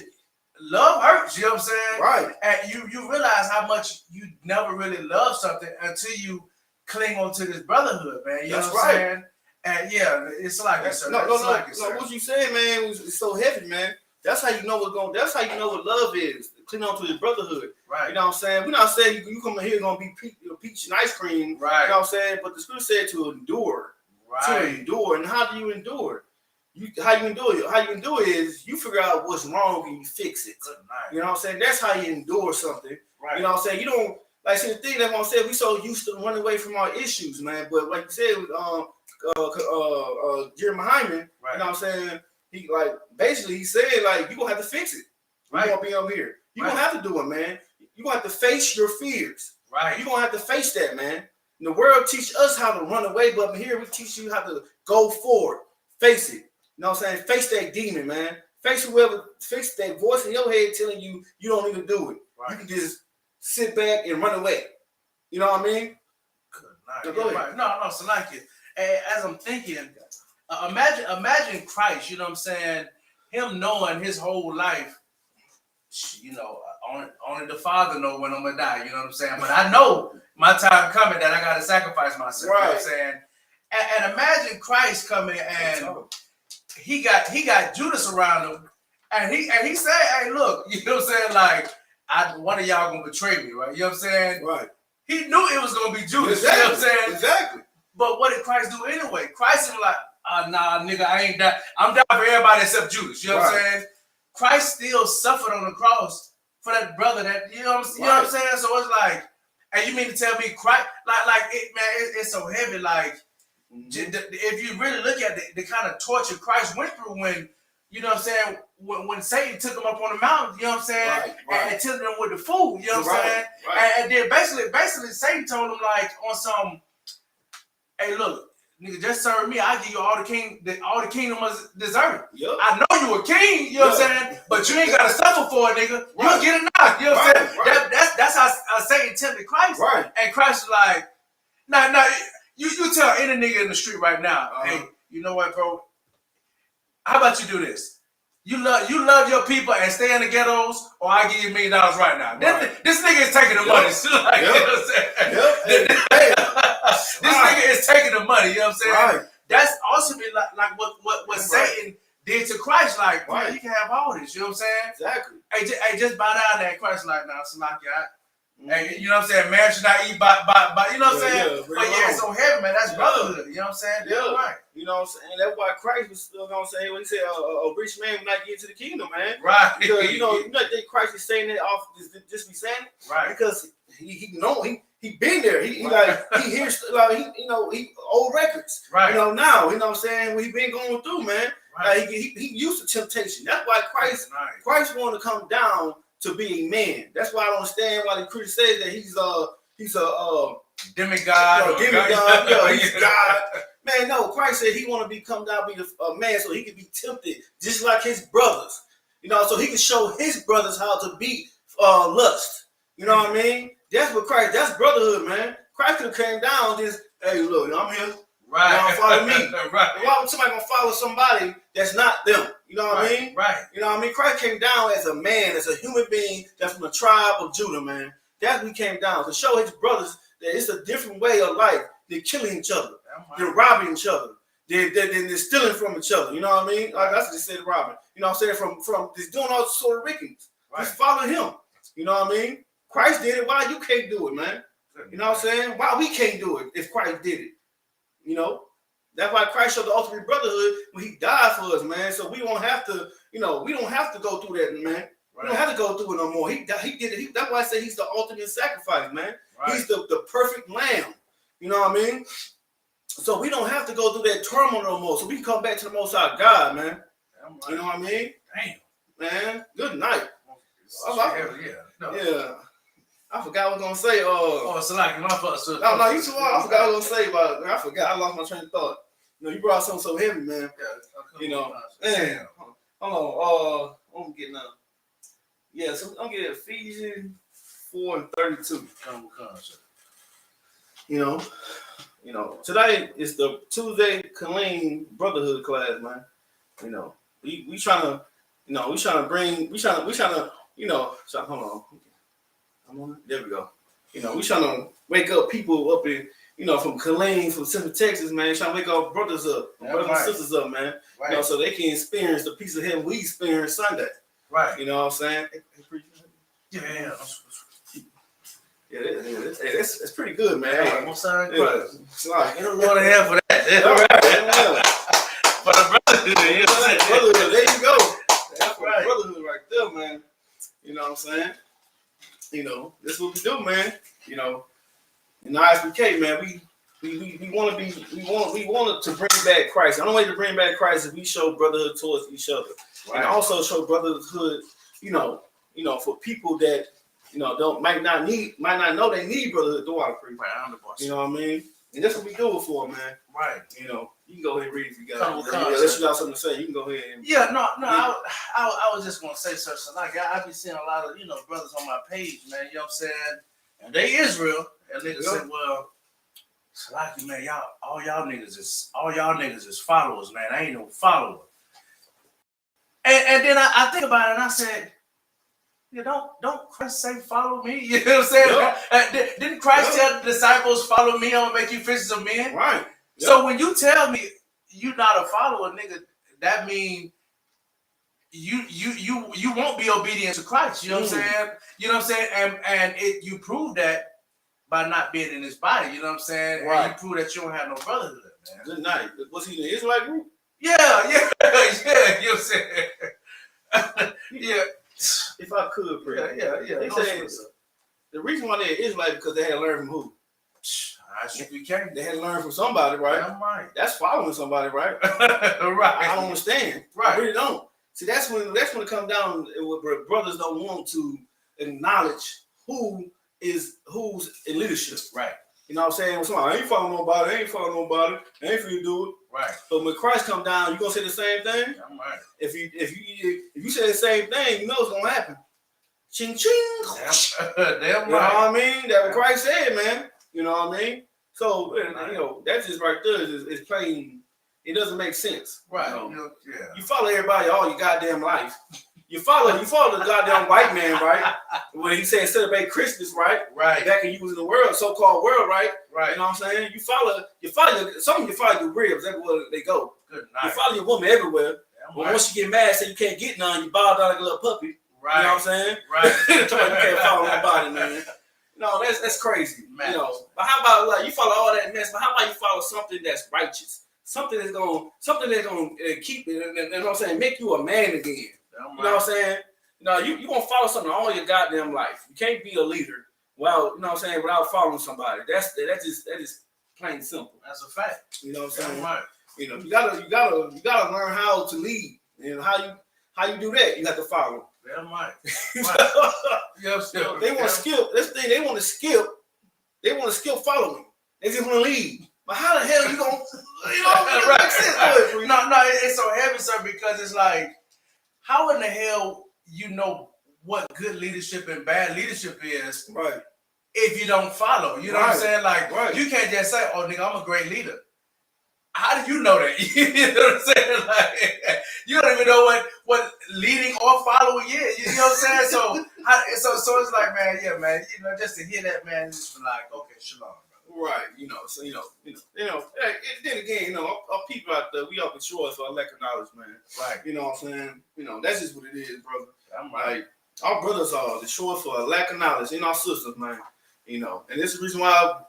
love hurts. You know what I'm saying? Right. And you realize how much you never really love something until you cling on to this brotherhood, man. You know what I'm saying? And yeah, it's like it, sir. No. What you saying, man? It's so heavy, man. That's how you know That's how you know what love is. Cling on to his brotherhood. Right. You know what I'm saying? We're not saying you come in here gonna be peach and ice cream. Right. You know what I'm saying? But the scripture said to endure. Right. To endure. And how do you endure? How you endure is you figure out what's wrong and you fix it. You know what I'm saying? That's how you endure something. Right. You know what I'm saying? You don't like see the thing that I'm saying. We so used to running away from our issues, man. But like you said, Jeremy Hyman, you know what I'm saying? He basically said you gonna have to fix it. Right. You gonna be up here. You gonna have to do it, man. You gonna have to face your fears. Right. You gonna have to face that, man. And the world teach us how to run away, but here we teach you how to go forward. Face it. You know what I'm saying? Face that demon, man. Face that voice in your head telling you don't need to do it. Right. You can just sit back and run away. You know what I mean? Good night. Right. No, so like it. As I'm thinking, imagine Christ, you know what I'm saying? Him knowing his whole life, only the Father know when I'm gonna die, you know what I'm saying? But I know my time coming that I gotta sacrifice myself. Right. You know what I'm saying? And imagine Christ coming and he got Judas around him, and he said, "Hey, look, you know what I'm saying? One of y'all gonna betray me, right? You know what I'm saying? Right. He knew it was gonna be Judas. Exactly. You know what I'm saying? Exactly. But what did Christ do anyway? Christ was like, nah, nigga, I ain't die. I'm down for everybody except Judas. You know what I'm saying? Christ still suffered on the cross for that brother. That you know what I'm saying? So it's like, and you mean to tell me Christ, it's so heavy, like. If you really look at the kind of torture Christ went through when, you know what I'm saying, when Satan took him up on the mountain, you know what I'm saying, and tempted him with the food, you know what I'm saying, and then basically Satan told him on some, hey look, nigga, just serve me, I'll give you all the kingdom was deserved. Yep. I know you a king, you know what I'm saying, but you ain't gotta suffer for it, nigga. You'll get it now, you know what I'm saying. That's how Satan tempted Christ, and Christ was like, nah. You tell any nigga in the street right now, hey, you know what, bro? How about you do this? You love your people and stay in the ghettos, or I give you $1 million right now. Right. This nigga is taking the money. So like, you know what I'm saying? This nigga is taking the money. You know what I'm saying? Right. That's ultimately like what Satan did to Christ. Like, man, you can have all this. You know what I'm saying? Exactly. Hey, just bow down there. Christ like, now, hey, you know what I'm saying? Man should not eat by you know what I'm saying? Yeah, but yeah, it's so heavy, man. That's brotherhood. You know what I'm saying? Yeah. Right. You know what I'm saying? That's why Christ was, you know what I'm saying, when he said a rich man will not get into the kingdom, man. Right. Because, you not think Christ is saying that off just be saying it? Right. Because he been there. He hears, like, he old records. Right. Now, you know what I'm saying, what he been going through, man. Right. Like, he used to temptation. That's why Christ wanted to come down to be a man. That's why I don't understand why the Christian says that he's a demigod. Yeah, he's God. Man, no, Christ said he want to come down, be a man, so he could be tempted, just like his brothers. You know, so he could show his brothers how to beat lust. You know what I mean? That's what Christ. That's brotherhood, man. Christ could have came down, just, hey, look, I'm here. Right. Y'all follow me. Right. Why would somebody gonna follow somebody that's not them? You know what I mean? Right. You know what I mean? Christ came down as a man, as a human being that's from the tribe of Judah, man. That's what he came down to show his brothers that it's a different way of life than killing each other, than robbing each other, than stealing from each other. You know what I mean? Like that's what they said, robbing. You know what I'm saying? From just doing all sort of wickedness. Right. Just follow him. You know what I mean? Christ did it. Why you can't do it, man? You know what I'm saying? Why we can't do it if Christ did it? You know? That's why Christ showed the ultimate brotherhood when he died for us, man. So we don't have to, we don't have to go through that, man. Right. We don't have to go through it no more. He did it. That's why I say he's the ultimate sacrifice, man. Right. He's the perfect lamb. You know what I mean? So we don't have to go through that turmoil no more. So we can come back to the Most High God, man. Right. You know what I mean? Damn. Man, good night. Yeah. I forgot what I was gonna say. It's like my fault. No, you too hard. I forgot what I was gonna say about it. I forgot. I lost my train of thought. You brought something so heavy, man. Yeah, man. Hold on. I'm getting up. Yeah, so I'm getting Ephesians 4:32. Today is the Tuesday Kaleen Brotherhood class, man. We trying to hold on. There we go. We trying to wake up people up in, from Killeen, from Central Texas, man. Trying to wake our brothers up, brothers and sisters up, man. Right. So they can experience the piece of heaven we experienced Sunday. Right. You know what I'm saying? Yeah. That's pretty good, man. Hey, what's up? Yeah. Get a lot of hell for that. For the brotherhood, there you go. That's right. Brotherhood right there, man. You know what I'm saying? This is what we do, man. In the ISUPK, man, we want to bring back Christ. The only way to bring back Christ is we show brotherhood towards each other, and also show brotherhood. For people that might not know they need brotherhood through our free. You know what I mean? And that's what we do it for, man. Right. You can go ahead and read if you got. Unless you got something to say, you can go ahead. I was just gonna say, sir. So like I be seeing a lot of brothers on my page, man. You know what I'm saying? And they Israel, and niggas said, well, Salaki, man, all y'all niggas is followers, man. I ain't no follower. And then I think about it, and I said, don't Christ say follow me? You know what I'm saying? Yep. Didn't Christ tell the disciples, follow me, I'm gonna make you fishers of men? Right. Yep. So when you tell me you not a follower, nigga, that means you won't be obedient to Christ. You know what I'm saying? You know what I'm saying? And you prove that by not being in his body. You know what I'm saying? Right. And you prove that you don't have no brotherhood, man. Good night. Was he in the Israelite group? Yeah. You know what I'm saying? Yeah. If I could, pray. Yeah. They say the reason why they're Israelite because they had to learn from who? ISUPK. They had to learn from somebody, right? Yeah, right. That's following somebody, right? Right. I don't understand. Right. I really don't. See, that's when it comes down where brothers don't want to acknowledge who's in leadership. Right. You know what I'm saying? So I ain't following nobody. I ain't for you to do it. Right. But when Christ come down, you gonna say the same thing? I'm right. If you say the same thing, you know what's gonna happen. Ching ching. Damn right. You know what I mean? That's what Christ said, man. You know what I mean? So that's just right there is plain it doesn't make sense. Right. You know? Yeah. You follow everybody all your goddamn life. You follow the goddamn white man, right? When he said celebrate Christmas, right? Right. Back when you was in the world, so-called world, right? Right. You know what I'm saying? You follow some of you follow your ribs everywhere they go. Good night. You follow your woman everywhere. But once you get mad, say you can't get none, you bow down like a little puppy. Right. You know what I'm saying? Right. You can't follow nobody, man. No, that's crazy. Man. You know. But how about like you follow all that mess? But how about you follow something that's righteous? Something that's gonna keep it, and you know what I'm saying, make you a man again. You know what I'm saying? No, you gonna follow something all your goddamn life. You can't be a leader well, you know what I'm saying, without following somebody. That's just plain and simple. That's a fact. You know what I'm saying? Right. You know, you gotta learn how to lead. You know, how you do that, you have to follow. Damn right. They want to skip this thing. They want to skip. They want to skip following. They just want to lead. But how the hell you gonna? You know, right. Make sense for you. No, it's so heavy, sir, because it's like, how in the hell you know what good leadership and bad leadership is, right? If you don't follow, you know what I'm saying? Like, you can't just say, "Oh, nigga, I'm a great leader." How do you know that? You know what I'm saying? Like, you don't even know what leading or following is. You know what I'm saying? So it's like, man, yeah, man. You know, just to hear that, man, it's just like, okay, shalom. Right, you know, so then again, you know, our people out there, we all destroyed for a lack of knowledge, man. Right. You know what I'm saying? You know, that's just what it is, brother. I'm right. Like, our brothers are destroyed for a lack of knowledge, and our sisters, man. You know, and this is the reason why,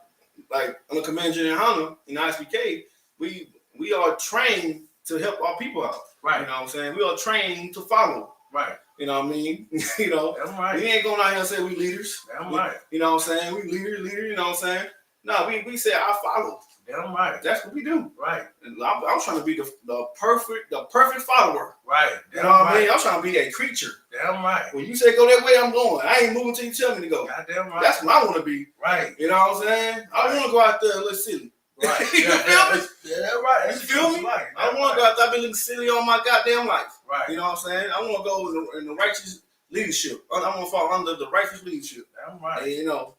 like, on the Command Junior Hunter in ISUPK, we are trained to help our people out. Right. You know what I'm saying? We are trained to follow. Right. You know what I mean? You know, right. We ain't going out here and say we leaders. Right. You know what I'm saying? We leader, you know what I'm saying? No, we say I follow. Damn right. That's what we do. Right. And I'm trying to be the perfect follower. Right. You know what I mean? I'm trying to be a creature. Damn right. When you say go that way, I'm going. I ain't moving till you tell me to go. Goddamn right. That's what I want to be. Right. You know what I'm saying? Right. I want to go out there and look silly. Right. You feel me? Yeah, right. You feel me? Right. I want to go out there. I've been looking silly all my goddamn life. Right. You know what I'm saying? I want to go in the righteous leadership. I want to fall under the righteous leadership. Damn right. And, you know,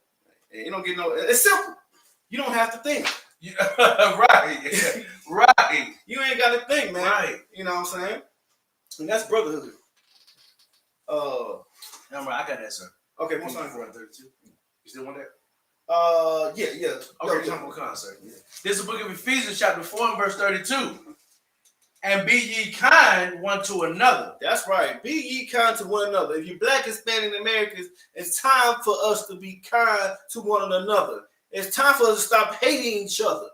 and you don't get no. It's simple. You don't have to think. Right. Right. You ain't got to think, man. Right. You know what I'm saying? And that's brotherhood. Damn right. I got that, sir. Okay, what's on 32? You still want that? Yeah. Okay, jump on concert. Yeah. This is the book of Ephesians, chapter 4 and verse 32. And be ye kind one to another. That's right. Be ye kind to one another. If you black, Hispanic, Americans, it's time for us to be kind to one another. It's time for us to stop hating each other.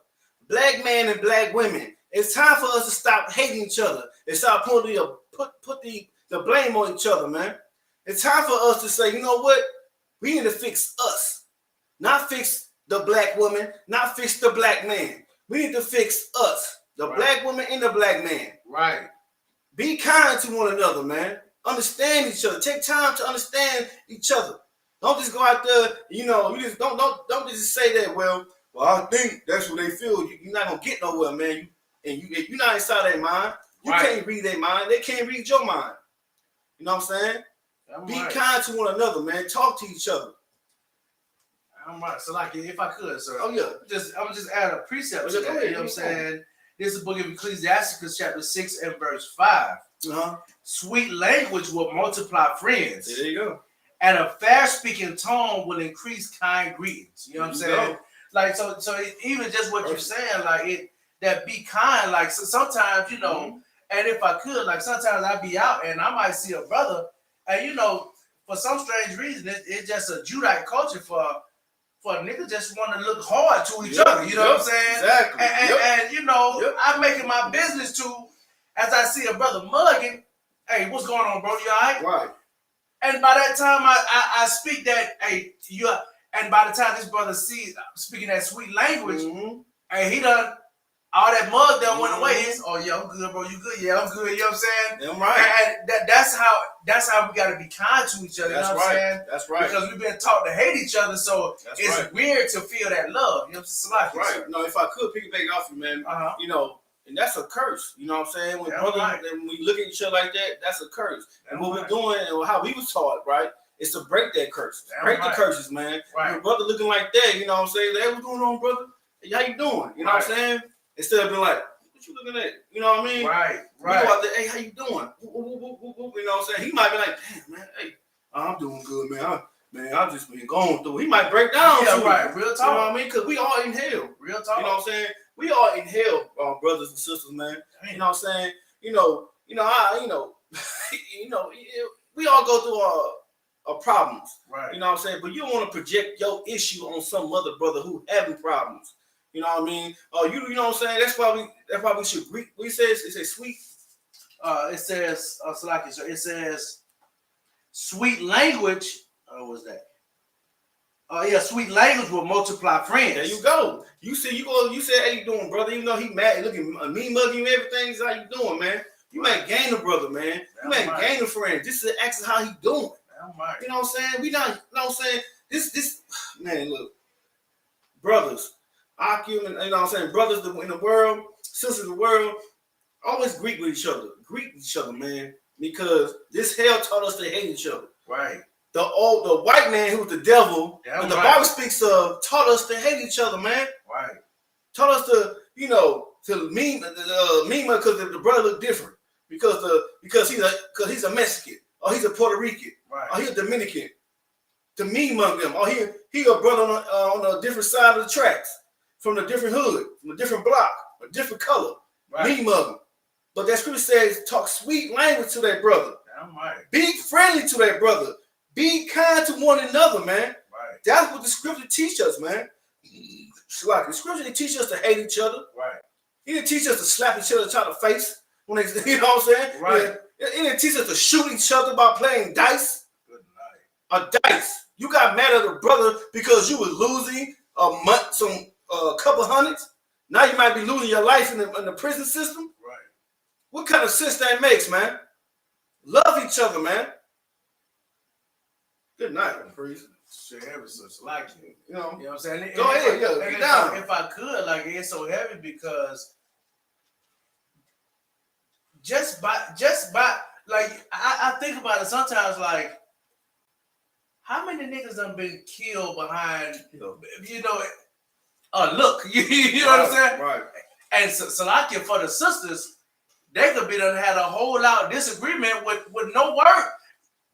Black men and black women. It's time for us to stop hating each other and stop putting the blame on each other, man. It's time for us to say, you know what? We need to fix us. Not fix the black woman, not fix the black man. We need to fix us. The black woman and the black man. Right. Be kind to one another, man. Understand each other. Take time to understand each other. Don't just go out there, you know, you just don't just say that, well, I think that's what they feel. You're not gonna get nowhere, man. If you're not inside their mind, you can't read their mind. They can't read your mind. You know what I'm saying? Be kind to one another, man. Talk to each other. I'm right. So, like, if I could, sir. Oh, yeah. I'm gonna just add a precept to that. You know what I'm saying? This is the book of Ecclesiasticus, chapter 6 and verse 5. Sweet language will multiply friends. There you go. And a fair speaking tone will increase kind greetings. You know what I'm saying? Like, so even just what you're saying, like that be kind, like so sometimes, you know, and if I could, like sometimes I'd be out and I might see a brother, and you know, for some strange reason, it's just a Judite culture for a nigga just want to look hard to each other. You know what I'm saying? Exactly. And you know, I'm making my business to, as I see a brother mugging, hey, what's going on, bro? You all right? Right. And by that time, I speak that, hey, and by the time this brother sees speaking that sweet language, hey, he done, all that mug done went away. It's, oh, yeah, I'm good, bro. You good? Yeah, I'm good. You know what I'm saying? Damn right. And that's how we got to be kind to each other. You know what I'm saying? That's right. Because we've been taught to hate each other, so it's weird to feel that love. You know what I'm saying? That's right. No, if I could piggyback off you, man, you know, and that's a curse. You know what I'm saying? When we look at each other like that, that's a curse. And what we're doing and how we was taught, right, is to break that curse. Break the curses, man. Right. Your brother looking like that, you know what I'm saying? Hey, what's going on, brother? Hey, how you doing? You know what I'm saying? Instead of being like, What you looking at? You know what I mean? Right. You go out there, hey, how you doing? You know what I'm saying? He might be like, damn, man, hey, I'm doing good, man. I've just been going through. He might break down. Yeah, right. Real talk. You know what I mean? Because we all in hell. Real talk. You know what I'm saying? We all in hell, brothers and sisters, man. You know what I'm saying? We all go through our problems. Right. You know what I'm saying? But you don't want to project your issue on some other brother who having problems. You know what I mean? You know what I'm saying? That's why we should greet. It says sweet. It says it says sweet language. What's that? Sweet language will multiply friends. There you go. You said, how you doing, brother? Even though he mad, looking mean mugging you, everything. How you doing, man? You might gain a brother, man. You might gain a friend. Just to ask how he doing. You know what I'm saying? We not. You know what I'm saying? This man, look, brothers, you know what I'm saying? Brothers in the world, sisters in the world, always greet with each other. Greet each other, man, because this hell taught us to hate each other. Right. The white man who was the devil, and the Bible speaks of, taught us to hate each other, man. Right. Taught us to meme because the brother look different because he's a Mexican or he's a Puerto Rican or he's a Dominican. To meme among them, or he a brother on a different side of the tracks, from a different hood, from a different block, a different color. Meme of them. But that scripture says, talk sweet language to that brother. Be friendly to that brother. Be kind to one another, man. Right. That's what the scripture teach us, man. Like the scripture didn't teach us to hate each other. Right. He didn't teach us to slap each other in the face when they, you know what I'm saying? Right. He didn't teach us to shoot each other by playing dice. Good night. A dice. You got mad at a brother because you was losing a couple hundreds. Now you might be losing your life in the prison system. Right. What kind of sense that makes, man? Love each other, man. Good night, priest. Shit, ever such like you. You know what I'm saying? Go ahead, get down. If I could, like, it's so heavy because just by like I think about it sometimes, like how many niggas done been killed behind look, you know what I'm saying? Right. And so like for the sisters, they could be done had a whole lot of disagreement with no word.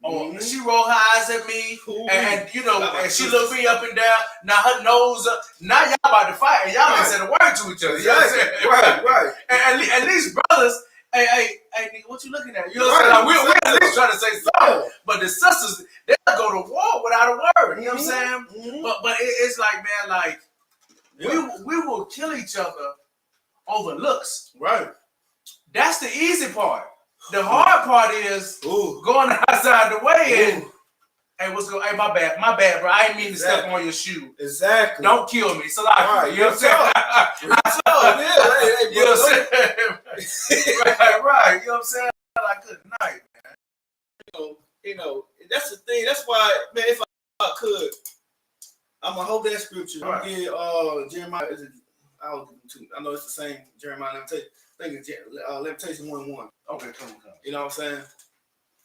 Oh, she rolled her eyes at me, and and she looked me up and down. Now her nose up. Now y'all about to fight, and y'all ain't said a word to each other. You know what I'm saying? Right. And at least brothers, hey, nigga, what you looking at? You know what I'm saying? Like, we at least trying to say something. But the sisters, they'll go to war without a word. You know what I'm saying? But it's like, man, like we will kill each other over looks. Right. That's the easy part. The hard part is going outside the way and hey, what's going? Hey, my bad, bro. I ain't mean to step on your shoe. Exactly. Don't kill me. So like, you know what I'm saying? Hey, you know what I'm saying? Right. You know what I'm saying? Like, good night, man. You know, that's the thing. That's why, man, if I could, I'm gonna hold that scripture. Right. Get Jeremiah. I know it's the same Jeremiah. I think it's Limitation 1:1. Okay, come on. You know what I'm saying?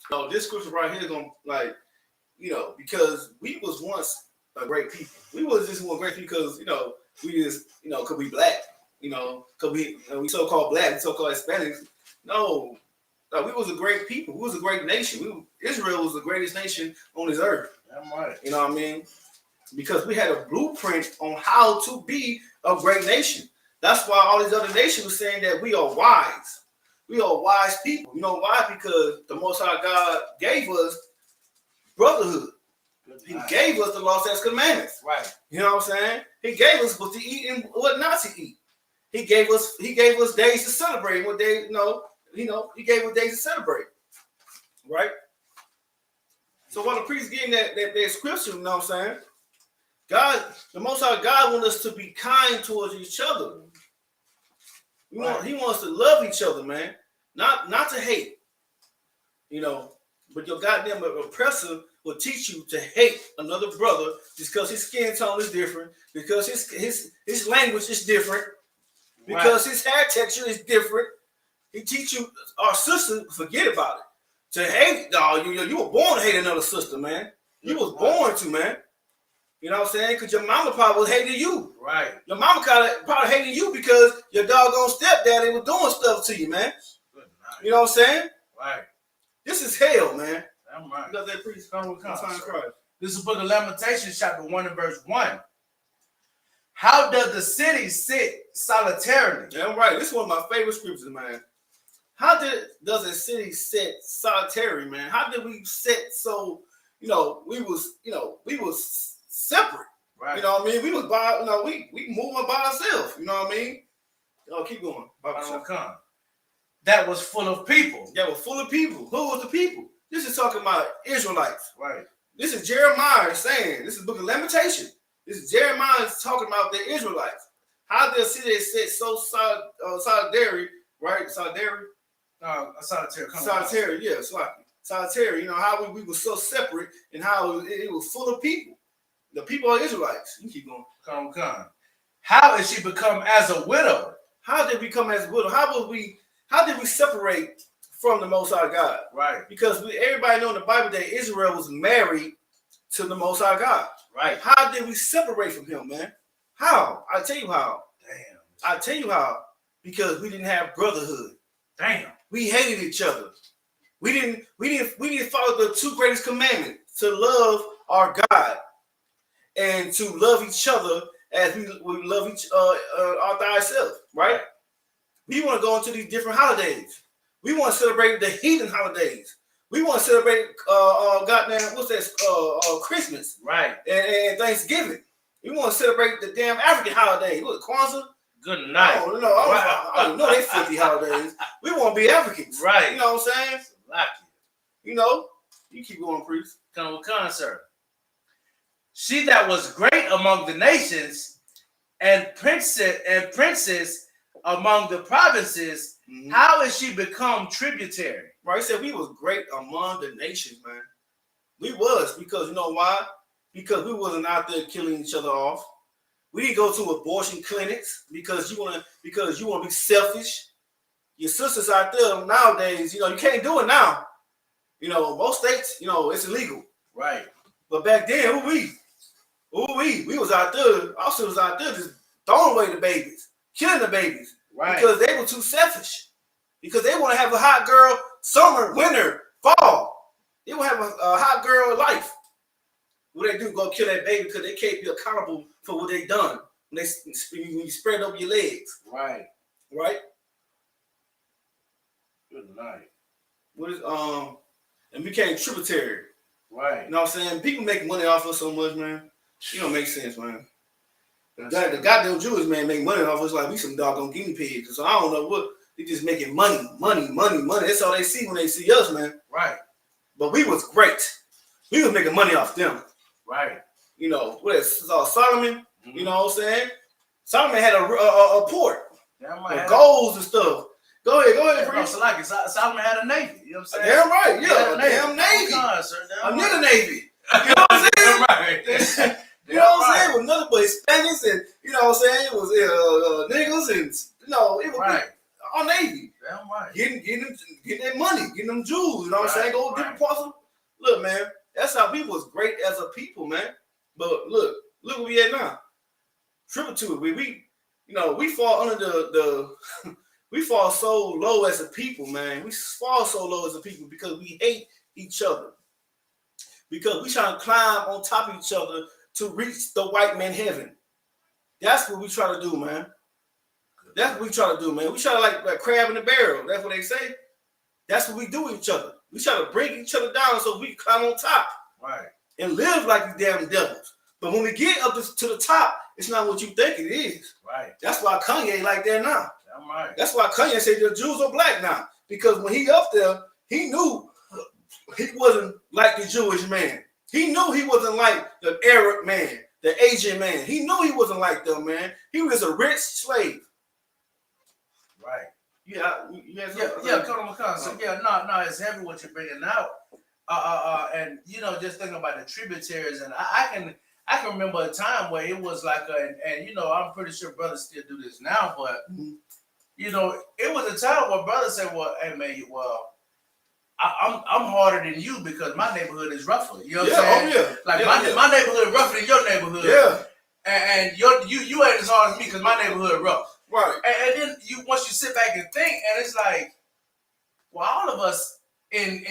So this scripture right here is gonna because we was once a great people. We was just one great people because we just cause we black. Cause we so-called black, so-called Hispanics. No, we was a great people. We was a great nation. Israel was the greatest nation on this earth. That's right. You know what I mean? Because we had a blueprint on how to be a great nation. That's why all these other nations were saying that we are wise. We are wise people. You know why? Because the Most High God gave us brotherhood. He gave us the laws and commandments. Right. You know what I'm saying? He gave us what to eat and what not to eat. He gave us days to celebrate. What day, he gave us days to celebrate. Right? So while the priest getting that scripture, you know what I'm saying? God, the Most High God wants us to be kind towards each other. He wants to love each other, man. Not to hate. But your goddamn oppressor will teach you to hate another brother just because his skin tone is different, because his language is different, because his hair texture is different. He teach you, our sister, forget about it. To hate, you were born to hate another sister, man. You was born to, man. You know what I'm saying? Because your mama probably was hating you. Right. Your mama probably hating you because your doggone stepdaddy was doing stuff to you, man. Good night. You know what I'm saying? Right. This is hell, man. That's right. You got that priest? This is the book of Lamentations, chapter 1 and verse 1. How does the city sit solitarily? Yeah, right. This is one of my favorite scriptures, man. How does a city sit solitary, man? How did we sit so, we was separate. Right. You know what I mean? We was by, we moving by ourselves. You know what I mean? Oh, keep going. That was full of people. That was full of people. Who was the people? This is talking about Israelites. Right. This is Jeremiah saying, this is the book of Lamentation. This is Jeremiah talking about the Israelites. How the city is set so solitary, right? Solitary? Solitary, yeah. Solitary, how we were so separate and how it was full of people. The people are Israelites. You keep going. Come. How is she become as a widow? How did we become as a widow? How did we separate from the Most High God? Right. Because everybody know in the Bible that Israel was married to the Most High God. Right. How did we separate from him, man? How? I'll tell you how. Damn. I'll tell you how. Because we didn't have brotherhood. Damn. We hated each other. We didn't follow the two greatest commandments: to love our God and to love each other as we love our thyself, right? We want to go into these different holidays. We want to celebrate the heathen holidays. We want to celebrate Christmas, right? And Thanksgiving. We want to celebrate the damn African holidays. What, Kwanzaa? Good night. I don't know they 50 holidays. We want to be Africans, right? You know what I'm saying? You keep going, priest. Come with sir. She that was great among the nations and princes among the provinces, how is she become tributary? Right, he said we was great among the nations, man. We was, because you know why? Because we wasn't out there killing each other off. We didn't go to abortion clinics because you want to be selfish. Your sisters out there nowadays, you can't do it now. Most states, it's illegal. Right. But back then, we was out there. Our sisters was out there just throwing away the babies, killing the babies, right? Because they were too selfish. Because they want to have a hot girl summer, winter, fall. They want to have a hot girl life. What they do, go kill that baby because they can't be accountable for what they done when you spread over your legs. Right. Right? Good night. What is and became tributary. Right. You know what I'm saying? People make money off us so much, man. It don't make sense, man. The goddamn Jewish man make money off us like we some doggone guinea pigs. So I don't know what. They just making money. That's all they see when they see us, man. Right. But we was great. We was making money off them. Right. What is Solomon? Mm-hmm. You know what I'm saying? Solomon had a port. With goals and stuff. Go ahead, Prince. Solomon had a navy. You know what I'm saying? Damn right, yeah. Damn navy. A nigga navy. You know what I'm saying? Right. You know what I'm saying? It was nothing but Hispanics and, you know what I'm saying? It was niggas and, it was right. Our navy. Damn right. Getting that money, getting them Jews, you know what I'm saying? Go different parts of. Look, man, that's how we was great as a people, man. But look where we at now. Triple to it. We fall under the we fall so low as a people, man. We fall so low as a people because we hate each other. Because we trying to climb on top of each other to reach the white man heaven. That's what we try to do, man. That's what we try to do, man. We try to like crab in the barrel. That's what they say. That's what we do with each other. We try to break each other down so we can climb on top. Right. And live like these damn devils. But when we get up to the top, it's not what you think it is. Right. That's why Kanye like that now. Damn right. That's why Kanye said the Jews are black now. Because when he up there, he knew he wasn't like the Jewish man. He knew he wasn't like the Arab man, the Asian man. He knew he wasn't like them, man. He was a rich slave. Right. Yeah. So no, it's heavy what you're bringing out. And just thinking about the tributaries, and I can remember a time where it was like I'm pretty sure brothers still do this now, but it was a time where brothers said, well, hey man, I'm harder than you because my neighborhood is rougher. You know what I'm saying? Oh yeah. Like my neighborhood rougher than your neighborhood. Yeah. And you ain't as hard as me because my neighborhood rough. Right. And then once you sit back and think, and it's like, well, all of us in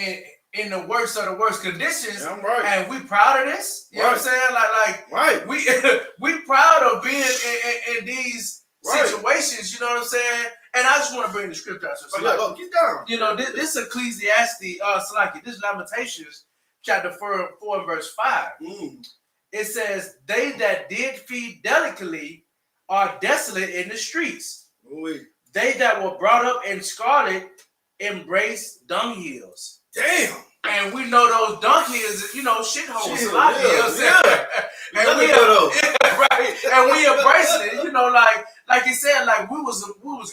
the worst of the worst conditions, right. and we proud of this. You know what I'm saying? Like right. we proud of being in these right. situations. You know what I'm saying? And I just want to bring the scripture out. So get down. You know, this Ecclesiastes, this Lamentations, chapter 4 and verse 5. It says, "They that did feed delicately are desolate in the streets. They that were brought up in scarlet embrace dunghills." Damn. And we know those dunghills, shitholes. And we embracing it. You know, like you said, like we was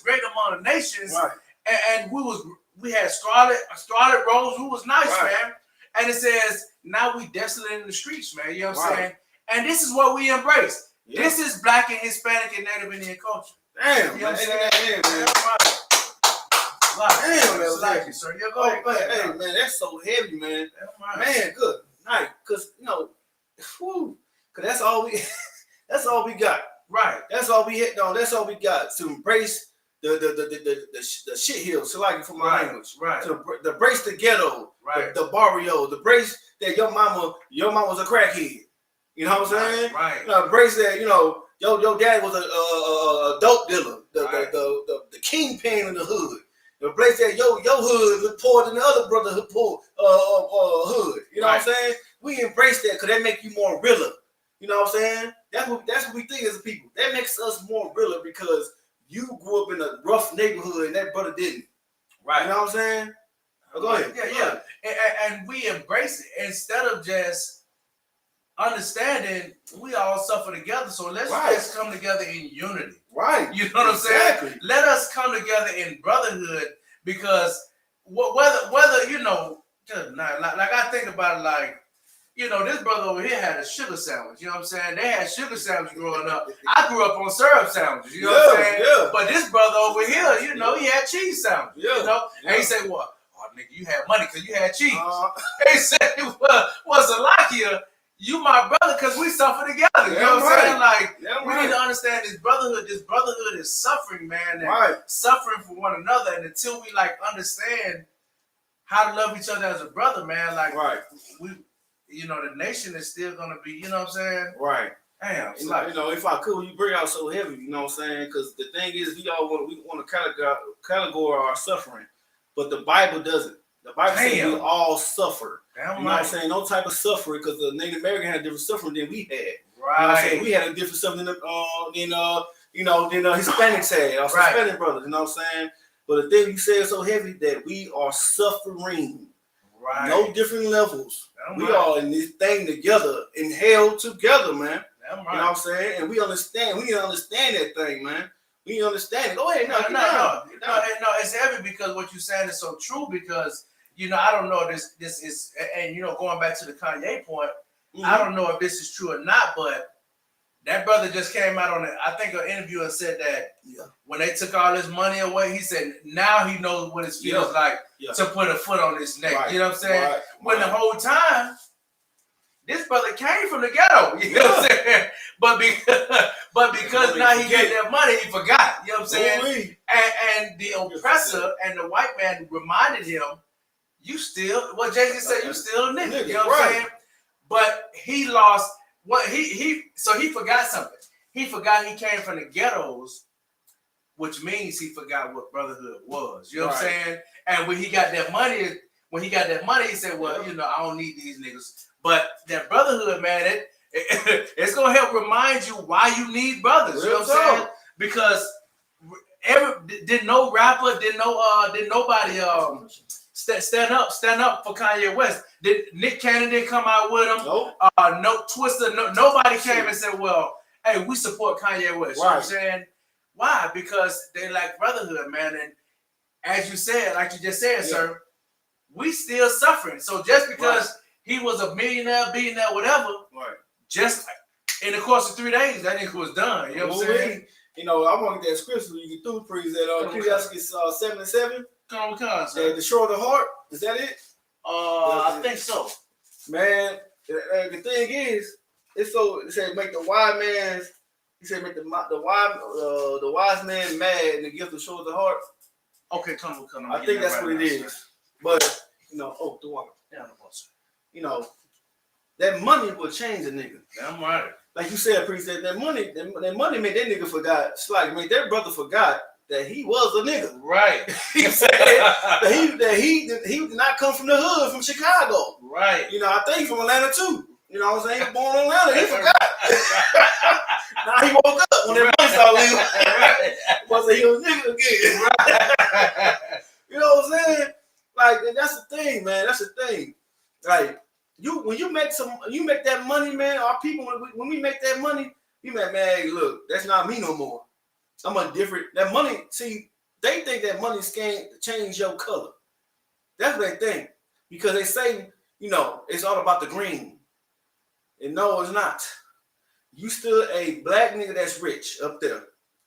great among the nations, right. and we had scarlet robes. We was nice, right. man. And it says, now we desolate in the streets, man. You know what I'm saying? And this is what we embrace. Yeah. This is Black and Hispanic and Native Indian culture. Damn, you know what I'm saying? Damn, that's like it, sir. Yeah, go ahead. Hey, man, that's so heavy, man. Man, good night. Cause cause that's all we got. Right. That's all we hit on. That's all we got to embrace the shit hill. So like for my language. Right. To embrace the ghetto. Right. The barrio. The embrace that your mama's a crackhead. You know what I'm saying? Right. Embrace that. Your dad was a dope dealer. The kingpin in the hood. The place that your hood look poor than the other brother hood hood. You know what I'm saying? We embrace that because that make you more realer. You know what I'm saying? That's what we think as a people. That makes us more realer because you grew up in a rough neighborhood and that brother didn't. Right. You know what I'm saying? Go ahead. Yeah. And we embrace it instead of just understanding we all suffer together. So let's come together in unity. Right. You know what I'm saying? Let us come together in brotherhood because whether like I think about it like, this brother over here had a sugar sandwich. You know what I'm saying? They had sugar sandwiches growing up. I grew up on syrup sandwiches. You know what I'm saying? Yeah. But this brother over here, he had cheese sandwiches. Yeah. And he said, "Well, nigga, you had money because you had cheese." He said, "Well, Salakia, you my brother because we suffer together." You know what I'm saying? Like, we need to understand this brotherhood. This brotherhood is suffering, man. And suffering for one another. And until we understand how to love each other as a brother, man, the nation is still gonna be, you know what I'm saying? Right. Damn. If I could, you bring out so heavy, you know what I'm saying? Because the thing is, we want to categorize our suffering, but the Bible doesn't. The Bible says we all suffer. Damn, you know what I'm saying? No type of suffering because the Native American had different suffering than we had. Right. You know what I'm saying? We had a different suffering than Hispanics had. Our Hispanic brothers. You know what I'm saying? But the thing you said is so heavy that we are suffering. Right. No different levels. We are in this thing together and held together, man. You know what I'm saying? And we understand. We need to understand that thing, man. We need to understand it. Go ahead. No, it's heavy because what you're saying is so true because, I don't know if this is, and, going back to the Kanye point, I don't know if this is true or not, but that brother just came out on an interview and said that when they took all his money away, he said now he knows what it feels like to put a foot on his neck. Right. You know what I'm saying? When the whole time, this brother came from the ghetto. You know what I'm saying? But because now he got that money, he forgot. You know what I'm saying? And the oppressor and the white man reminded him, you still, what Jay-Z said, you still a nigga. You know what I'm saying? But he lost. So he forgot something. He forgot he came from the ghettos, which means he forgot what brotherhood was. You know what I'm saying? And when he got that money, he said, well, I don't need these niggas. But that brotherhood, man, it's gonna help remind you why you need brothers. You know what I'm saying? Because did no rapper, did nobody stand up for Kanye West. Did Nick Cannon come out with him? Nope. No Twister. Nobody came and said, "Well, hey, we support Kanye West." You know what I'm saying? Why? Because they like brotherhood, man. And as you said, like you just said, sir, we still suffering. So just because he was a millionaire, billionaire, whatever, just in the course of 3 days, that nigga was done. You know what I'm saying? I want to get that scripture you can do, please. That Ecclesiastes 7:7. Come on, the shore of the heart. Is that it? I think so. Man, the thing is, it's so it said make the wise man. He said make the wise man mad and the gift of short the heart. Okay, come on. I think that's what it is. Sir. But the water. Yeah, the water. That money will change a nigga. Damn right. Like you said, Priest, that money made that nigga forgot. It's like made that brother forgot that he was a nigga. Right. He said that he did not come from the hood, from Chicago. Right. I think he's from Atlanta too. You know what I'm saying? He was born in Atlanta. He forgot. Now he woke up when that money started leaving. Right. Was he was a nigga again. Right. You know what I'm saying? Like that's the thing, man. That's the thing. Like when you make that money, man. Our people when we make that money, you man, look, that's not me no more. I'm a different. That money, see, they think that money can change your color. That's what they think because they say, it's all about the green. And no, it's not. You still a black nigga that's rich up there,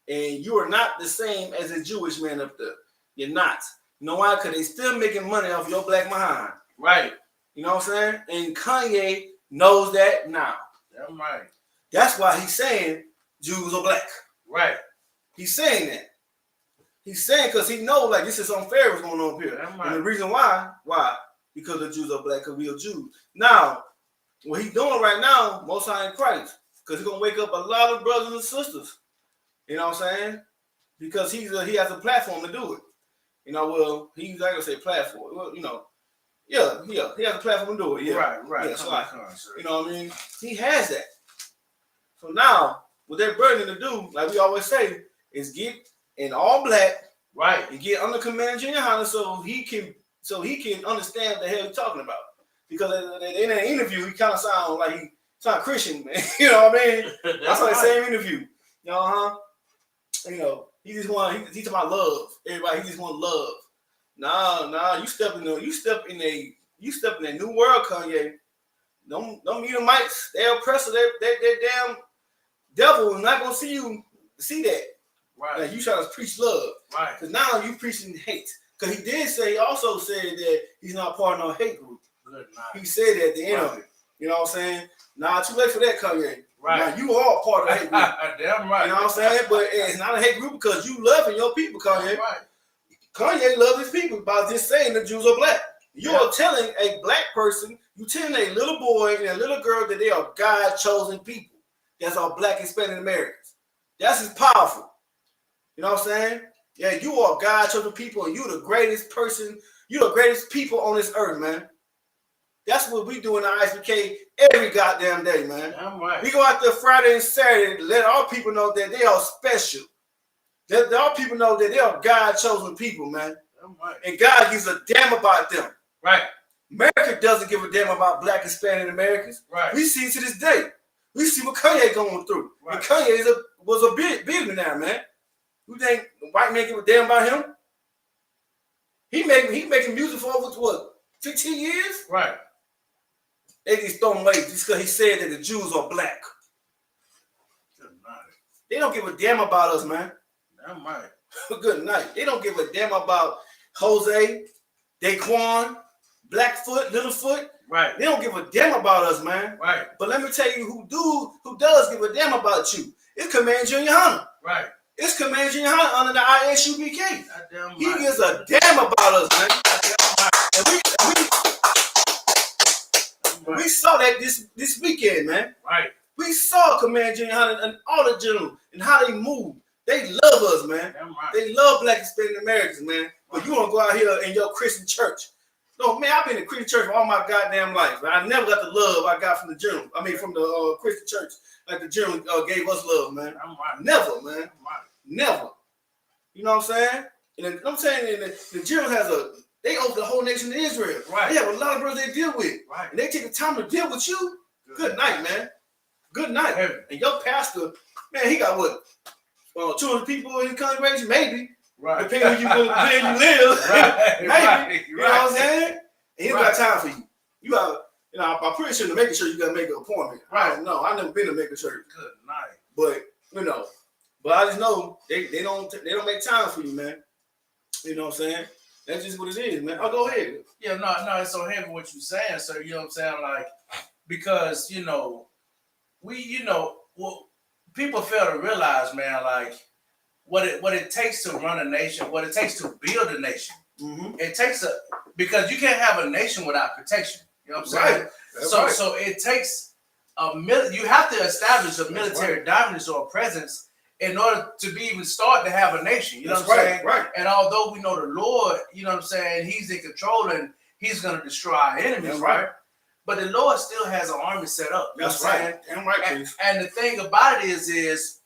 and you are not the same as a Jewish man up there. You're not. You know why? Because they still making money off your black behind. Right. You know what I'm saying? And Kanye knows that now. That's right. That's why he's saying Jews are black. Right. He's saying that. He's saying because he knows like this is unfair what's going on here. Right. And the reason why? Because the Jews are black, because we are Jews. Now, what he's doing right now, Most High in Christ, because he's gonna wake up a lot of brothers and sisters. You know what I'm saying? Because he has a platform to do it. He's not gonna say platform. Well, he has a platform to do it. Yeah, right. Yeah, so you know what I mean? He has that. So now, what they're burning to do, like we always say, is get in all black, right, and get under Command Junior Honda so he can understand what the hell he's talking about. Because in that interview, he kind of sounds like he sound Christian, man. You know what I mean? That's like the same interview. He just want he talking about love. Everybody, he just want love. Nah, you step in that new world, Kanye. Don't Edomites, they're oppressor, they're damn devil is not gonna see that. Right. Like you trying to preach love. Right. Because now you preaching hate. Because he also said that he's not part of no hate group. Good night. He said that at the end of it. You know what I'm saying? Nah, too late for that, Kanye. Right. Now you are part of the hate group. Damn right. You know what I'm saying? But it's not a hate group because you loving your people, Kanye. Right. Kanye loves his people by just saying the Jews are black. You're telling a black person, you telling a little boy and a little girl that they are God-chosen people. That's all black and Hispanic Americans. That's just powerful. You know what I'm saying? Yeah, you are God-chosen people and you're the greatest person. You're the greatest people on this earth, man. That's what we do in the ISUPK every goddamn day, man. Damn right. We go out there Friday and Saturday to let our people know that they are special. Let our people know that they are God-chosen people, man. Damn right. And God gives a damn about them. Right. America doesn't give a damn about black and Hispanic Americans. Right. We see it to this day. We see what Kanye going through. Right. And Kanye was a billionaire, man. You think the white man give a damn about him? He making music for over what, 15 years? Right. They just throw him away just because he said that the Jews are black. Good night. They don't give a damn about us, man. Damn right. Good night. They don't give a damn about Jose, Daquan, Blackfoot, Littlefoot. Right. They don't give a damn about us, man. Right. But let me tell you who does give a damn about you. It's Command Junior Honda. Right. It's Command Junior Honda under the ISUPK. Right. He gives a damn about us, man. And we saw that this weekend, man. Right. We saw Command Junior Honda and all the generals and how they move. They love us, man. Right. They love black and Hispanic Americans, man. But you want to go out here in your Christian church. No, man, I've been in Christian church for all my goddamn life. Man. I never got the love I got from the general. I mean, from the Christian church. Like the general gave us love, man. Right. Never, man. Right. Never. You know what I'm saying? And I'm saying the general has they owe the whole nation of Israel. Right. They have a lot of brothers they deal with. Right. And they take the time to deal with you. Good night, man. Good night. Heavy. And your pastor, man, he got what? 200 people in his congregation, maybe. Right. Depending on where you live. Right. Maybe. Right. You know what I'm saying? And he don't got time for you. You got, I'm pretty sure to make sure you got to make an appointment. Right. I don't know. I've never been to make a church. Good night. But, but I just know they don't make time for you, man. You know what I'm saying? That's just what it is, man. Oh, go ahead. Yeah, no, it's so heavy what you're saying, sir. You know what I'm saying? Like, because, well, people fail to realize, man, like, what it takes to run a nation, what it takes to build a nation. Mm-hmm. It takes because you can't have a nation without protection. You know what I'm saying? Right. So it takes you have to establish a military dominance or a presence in order to be even start to have a nation. You know what I'm saying? Right. And although we know the Lord, you know what I'm saying, He's in control and He's going to destroy our enemies, right? But the Lord still has an army set up. You know what I'm saying? Damn right. And the thing about it is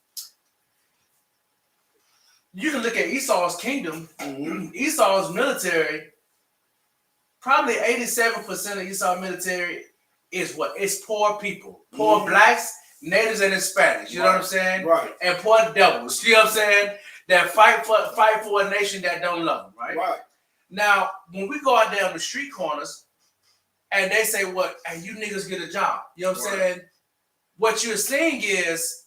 you can look at Esau's kingdom, Esau's military. Probably 87% of Esau's military is what? It's poor people, poor blacks, natives, and Hispanics. You know what I'm saying? Right. And poor devils. You know what I'm saying? That fight for a nation that don't love them. Right. Right. Now, when we go out there on the street corners, and they say, "What? Hey, you niggas get a job." You know what I'm saying? What you're seeing is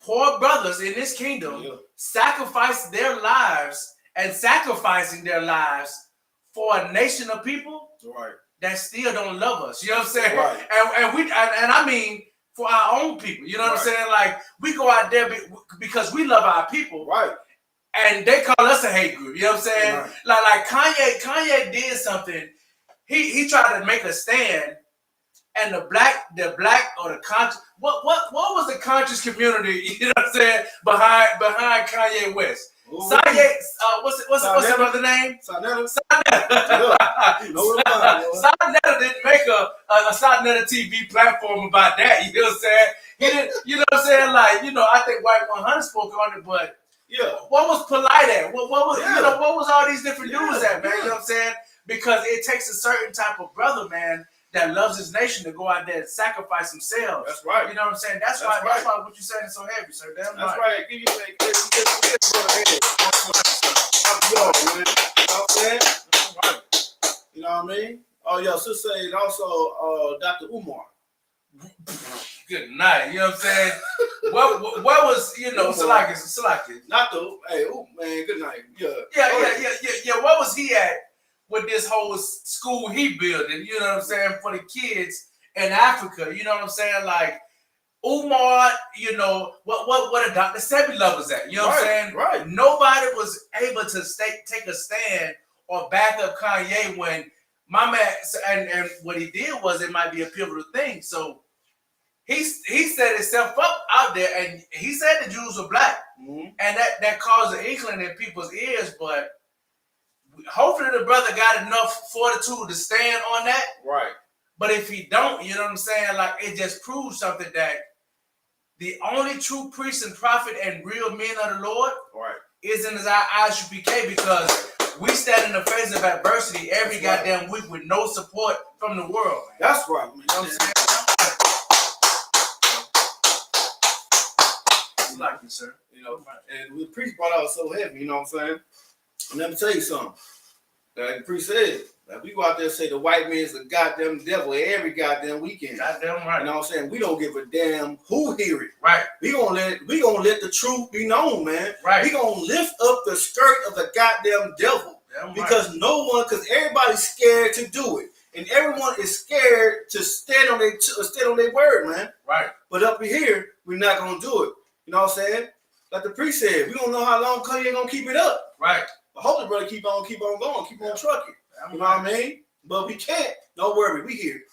poor brothers in this kingdom sacrifice their lives and sacrificing their lives for a nation of people that still don't love us. You know what I'm saying? Right. And I mean for our own people. You know what I'm saying? Like, we go out there because we love our people. Right. And they call us a hate group. You know what I'm saying? Right. Like Kanye did something. He tried to make a stand, and the black or the conscious, what was the conscious community, you know what I'm saying, behind Kanye West? Kanye, what's that other name? Sonetta. Sonetta didn't make a Sonetta TV platform about that. You know what I'm saying? He didn't. You know what I'm saying? Like, I think White 100 spoke on it, but what was Polite at? What was what was all these different dudes at, man? You know what I'm saying? Because it takes a certain type of brother, man, that loves his nation to go out there and sacrifice themselves. That's right. You know what I'm saying? That's why what you're saying is so heavy, sir. That's right. Give you You know what I mean? Oh, yeah, sister said also Dr. Umar. Good night. You know what I'm saying? what was, Salaki? Not the, hey, man, good night. Yeah. What was he at with this whole school he building, you know what I'm saying, for the kids in Africa? You know what I'm saying? Like, Umar, what a Dr. Sebi lovers at. You know what I'm saying? Right. Nobody was able to take a stand or back up Kanye when my man, and what he did was, it might be a pivotal thing. So he set himself up out there, and he said the Jews were black. And that caused an inkling in people's ears, but hopefully the brother got enough fortitude to stand on that. Right. But if he don't, you know what I'm saying? Like, it just proves something, that the only true priest and prophet and real men of the Lord is in his ISUPK, because we stand in the face of adversity every goddamn week with no support from the world. That's right, man. You know what I'm saying? Like you, sir. And the priest brought out so heavy, you know what I'm saying? And let me tell you something. Like the priest said, like, we go out there and say the white man's the goddamn devil every goddamn weekend. Goddamn right. You know what I'm saying? We don't give a damn who hear it. Right. We gonna let the truth be known, man. Right. We gonna lift up the skirt of the goddamn devil. Because everybody's scared to do it. And everyone is scared to stand on their word, man. Right. But up here, we're not gonna do it. You know what I'm saying? Like the priest said, we don't know how long Kanye gonna keep it up. Right. But hopefully, brother, keep on going, keep on trucking. You know what I mean? But we can't. Don't worry, we here.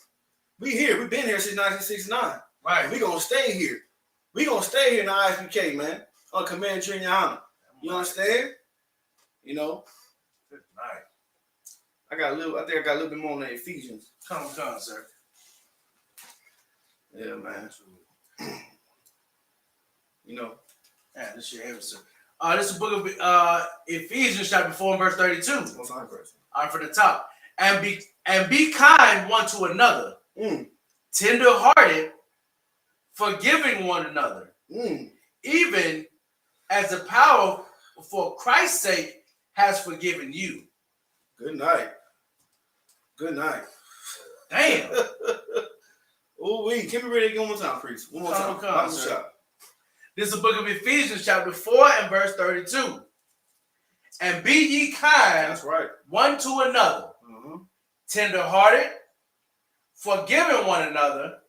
We here. We've been here since 1969. Right. And we gonna stay here. We gonna stay here in the ISUPK, man. On command, junior honor. You understand? Good night. I think I got a little bit more on the Ephesians. Come, sir. Yeah, man. Yeah, this shit heavy, sir. This is the book of Ephesians, chapter 4, verse 32. What's on verse? For the top. And be kind one to another, tender-hearted, forgiving one another, even as the power for Christ's sake has forgiven you. Good night. Damn. Can we read it one more time, priest? One more time. This is the book of Ephesians, chapter 4 and verse 32. And be ye kind. That's right. One to another. Tender-hearted, forgiving one another,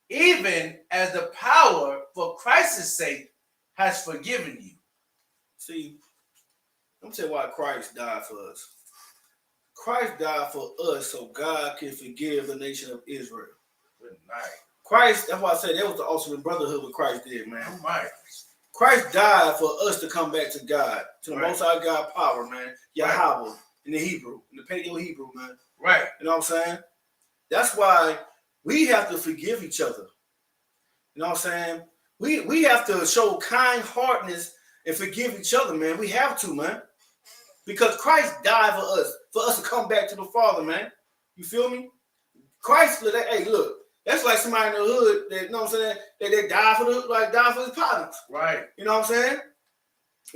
even as the power for Christ's sake has forgiven you. See, let me tell you why Christ died for us. Christ died for us so God can forgive the nation of Israel. Good night. Christ, that's why I said that was the ultimate brotherhood what Christ did, man. Oh my. Christ died for us to come back to God, to the Most High God power, man. Yahweh in the Hebrew, in the Paleo Hebrew, man. Right. You know what I'm saying? That's why we have to forgive each other. You know what I'm saying? We have to show kind-heartedness and forgive each other, man. We have to, man. Because Christ died for us to come back to the Father, man. You feel me? Christ, hey, look, that's like somebody in the hood that, you know what I'm saying, that they die for his partners. Right. You know what I'm saying?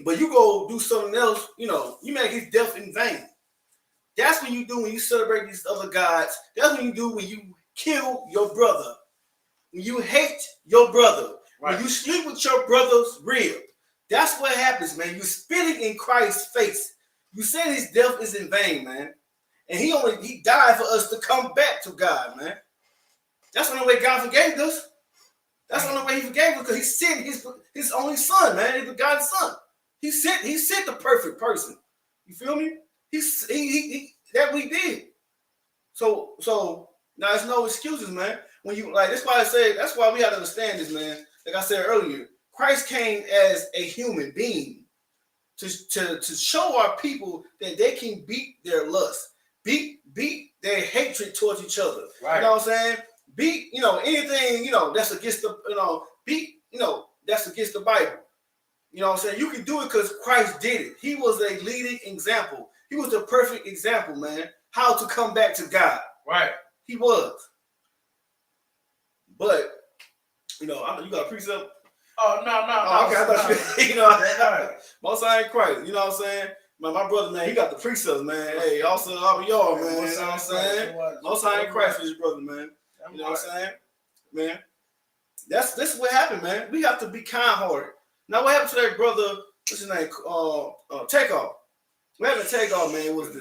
But you go do something else, you know, you make his death in vain. That's when you do when you celebrate these other gods. That's when you do when you kill your brother. When you hate your brother. Right. When you sleep with your brother's rib. That's what happens, man. You're spitting in Christ's face. You say his death is in vain, man. And he died for us to come back to God, man. That's the only way God forgave us. That's the only way he forgave us, because he sent his only son, man. He's the God's son. He sent the perfect person. You feel me? He that we did. So now there's no excuses, man. When you that's why we have to understand this, man. Like I said earlier, Christ came as a human being to show our people that they can beat their lust, beat their hatred towards each other. Right. You know what I'm saying? Beat, anything, that's against the, that's against the Bible. You know what I'm saying? You can do it because Christ did it. He was a leading example. He was the perfect example, man, how to come back to God. Right. He was. But, you got a precept? Oh, no. Okay, I thought Most High Christ, you know what I'm saying? My brother, man, he got the precepts, man. Hey, also, I'll be y'all, man. You know what I'm saying? Most High Christ is his brother, man. You know what I'm saying? Man, this is what happened, man. We have to be kind-hearted. Now, what happened to that brother, what's his name? Takeoff. What happened to Takeoff, man, was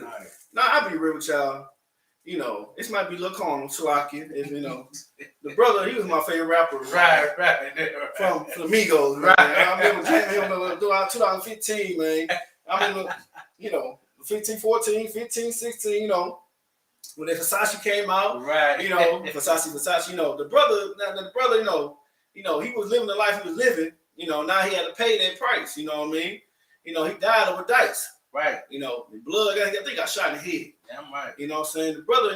now, I'll be real with y'all. This might be Lil Cornell, Slocky. The brother, he was my favorite rapper. Right. From Flamingos, man. I remember jamming him throughout 2015, man. I remember, 15, 14, 15, 16, when the Versace came out, right? Versace, the brother, he was living the life he was living. Now he had to pay that price. You know what I mean? He died over dice. Right. The blood, I think, got shot in the head. Damn right. You know what I'm saying? The brother,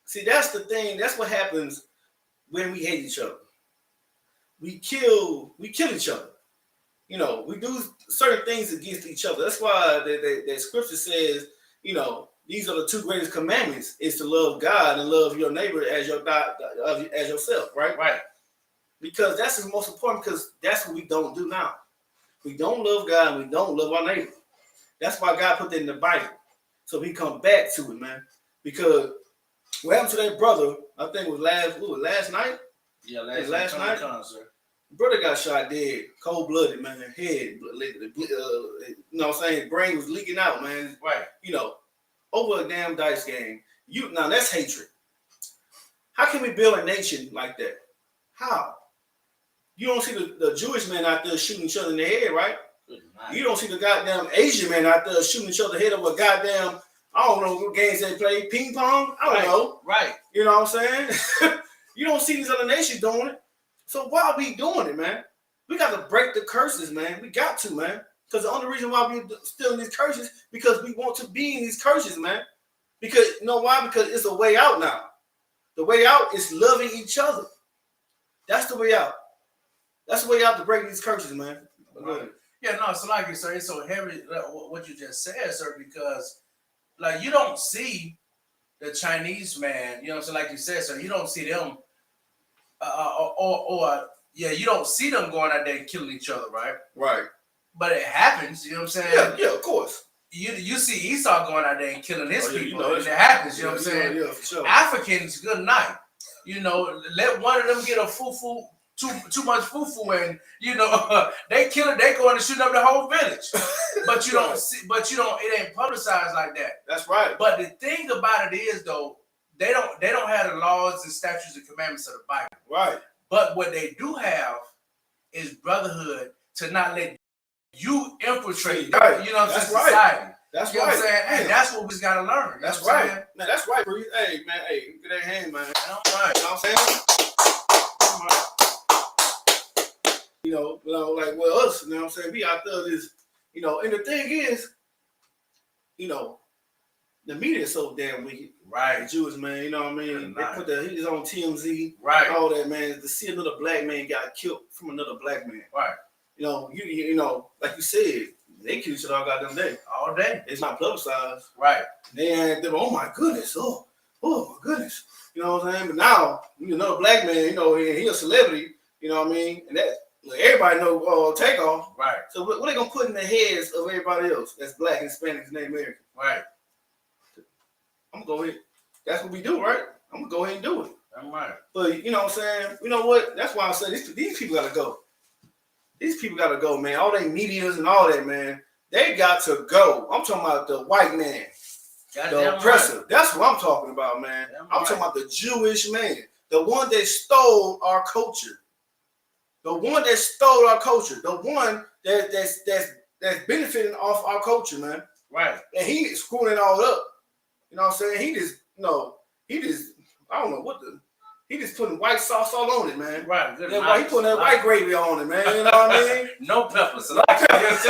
see, that's the thing. That's what happens when we hate each other. We kill each other. We do certain things against each other. That's why the scripture says, these are the two greatest commandments: is to love God and love your neighbor as yourself, right? Right. Because that's the most important, because that's what we don't do now. We don't love God and we don't love our neighbor. That's why God put that in the Bible. So we come back to it, man. Because what happened to that brother, I think it was last night? Yeah, last night. Sir. Brother got shot dead, cold-blooded, man. Head, you know what I'm saying? Brain was leaking out, man. Right. Over a damn dice game. Now that's hatred. How can we build a nation like that? How? You don't see the Jewish men out there shooting each other in the head, right? You don't see the goddamn Asian men out there shooting each other in the head over goddamn, I don't know what games they play, ping pong? I don't know. Right. You know what I'm saying? You don't see these other nations doing it. So why are we doing it, man? We got to break the curses, man. We got to, man. Because the only reason why we're still in these curses, because we want to be in these curses, man. Because, you know why? Because it's a way out now. The way out is loving each other. That's the way out. That's the way out to break these curses, man. Right. Yeah, no, so like you say, it's so heavy what you just said, sir, because you don't see the Chinese man, you know what I'm saying, like you said, sir, you don't see them you don't see them going out there and killing each other, right? Right. But it happens, you know what I'm saying? Yeah, of course. You see Esau going out there and killing his people, and it happens, you know what I'm saying? Yeah, for sure. Africans, good night. Let one of them get a foo-foo too much fufu, and you know they kill it. They going to shoot up the whole village, but you don't see. But you don't. It ain't publicized like that. That's right. But the thing about it is though, they don't have the laws and statutes and commandments of the Bible. Right. But what they do have is brotherhood to not let you infiltrate. Right. You know what I'm saying? That's right. Society. That's you know right. what I'm saying? And that's what we just gotta learn. That's right. Man, that's right, bro. Hey, man, hey, get that hand, man. All right. You know what I'm saying? You know, like well, us, you know what I'm saying? We out there this, you know, and the thing is, you know, the media is so damn wicked. Right. The Jewish man, you know what I mean? They put he was on TMZ, right? All that, man. To see another black man got killed from another black man. Right. You know, you know, like you said, they kill each other all goddamn day. All day. It's not publicized. Right. They oh my goodness, oh my goodness. You know what I'm saying? But now, you know, another black man, you know, he a celebrity, you know what I mean? And that everybody know Takeoff. Right. So what they gonna put in the heads of everybody else that's black, Hispanics, Native American? Right. I'm gonna go ahead. That's what we do, right? I'm gonna go ahead and do it. I'm right. But you know what I'm saying? You know what? That's why I said these people gotta go. These people gotta go, man. All they medias and all that, man. They got to go. I'm talking about the white man, the oppressor. Right. That's what I'm talking about, man. I'm talking about the Jewish man, the one that stole our culture, the one that stole our culture, the one that's benefiting off our culture, man. Right. And he is screwing it all up. You know what I'm saying? He just putting white sauce all on it, man. Right. Good. Yeah, he putting that white gravy on it, man. You know what I mean? No peppers. No pepper.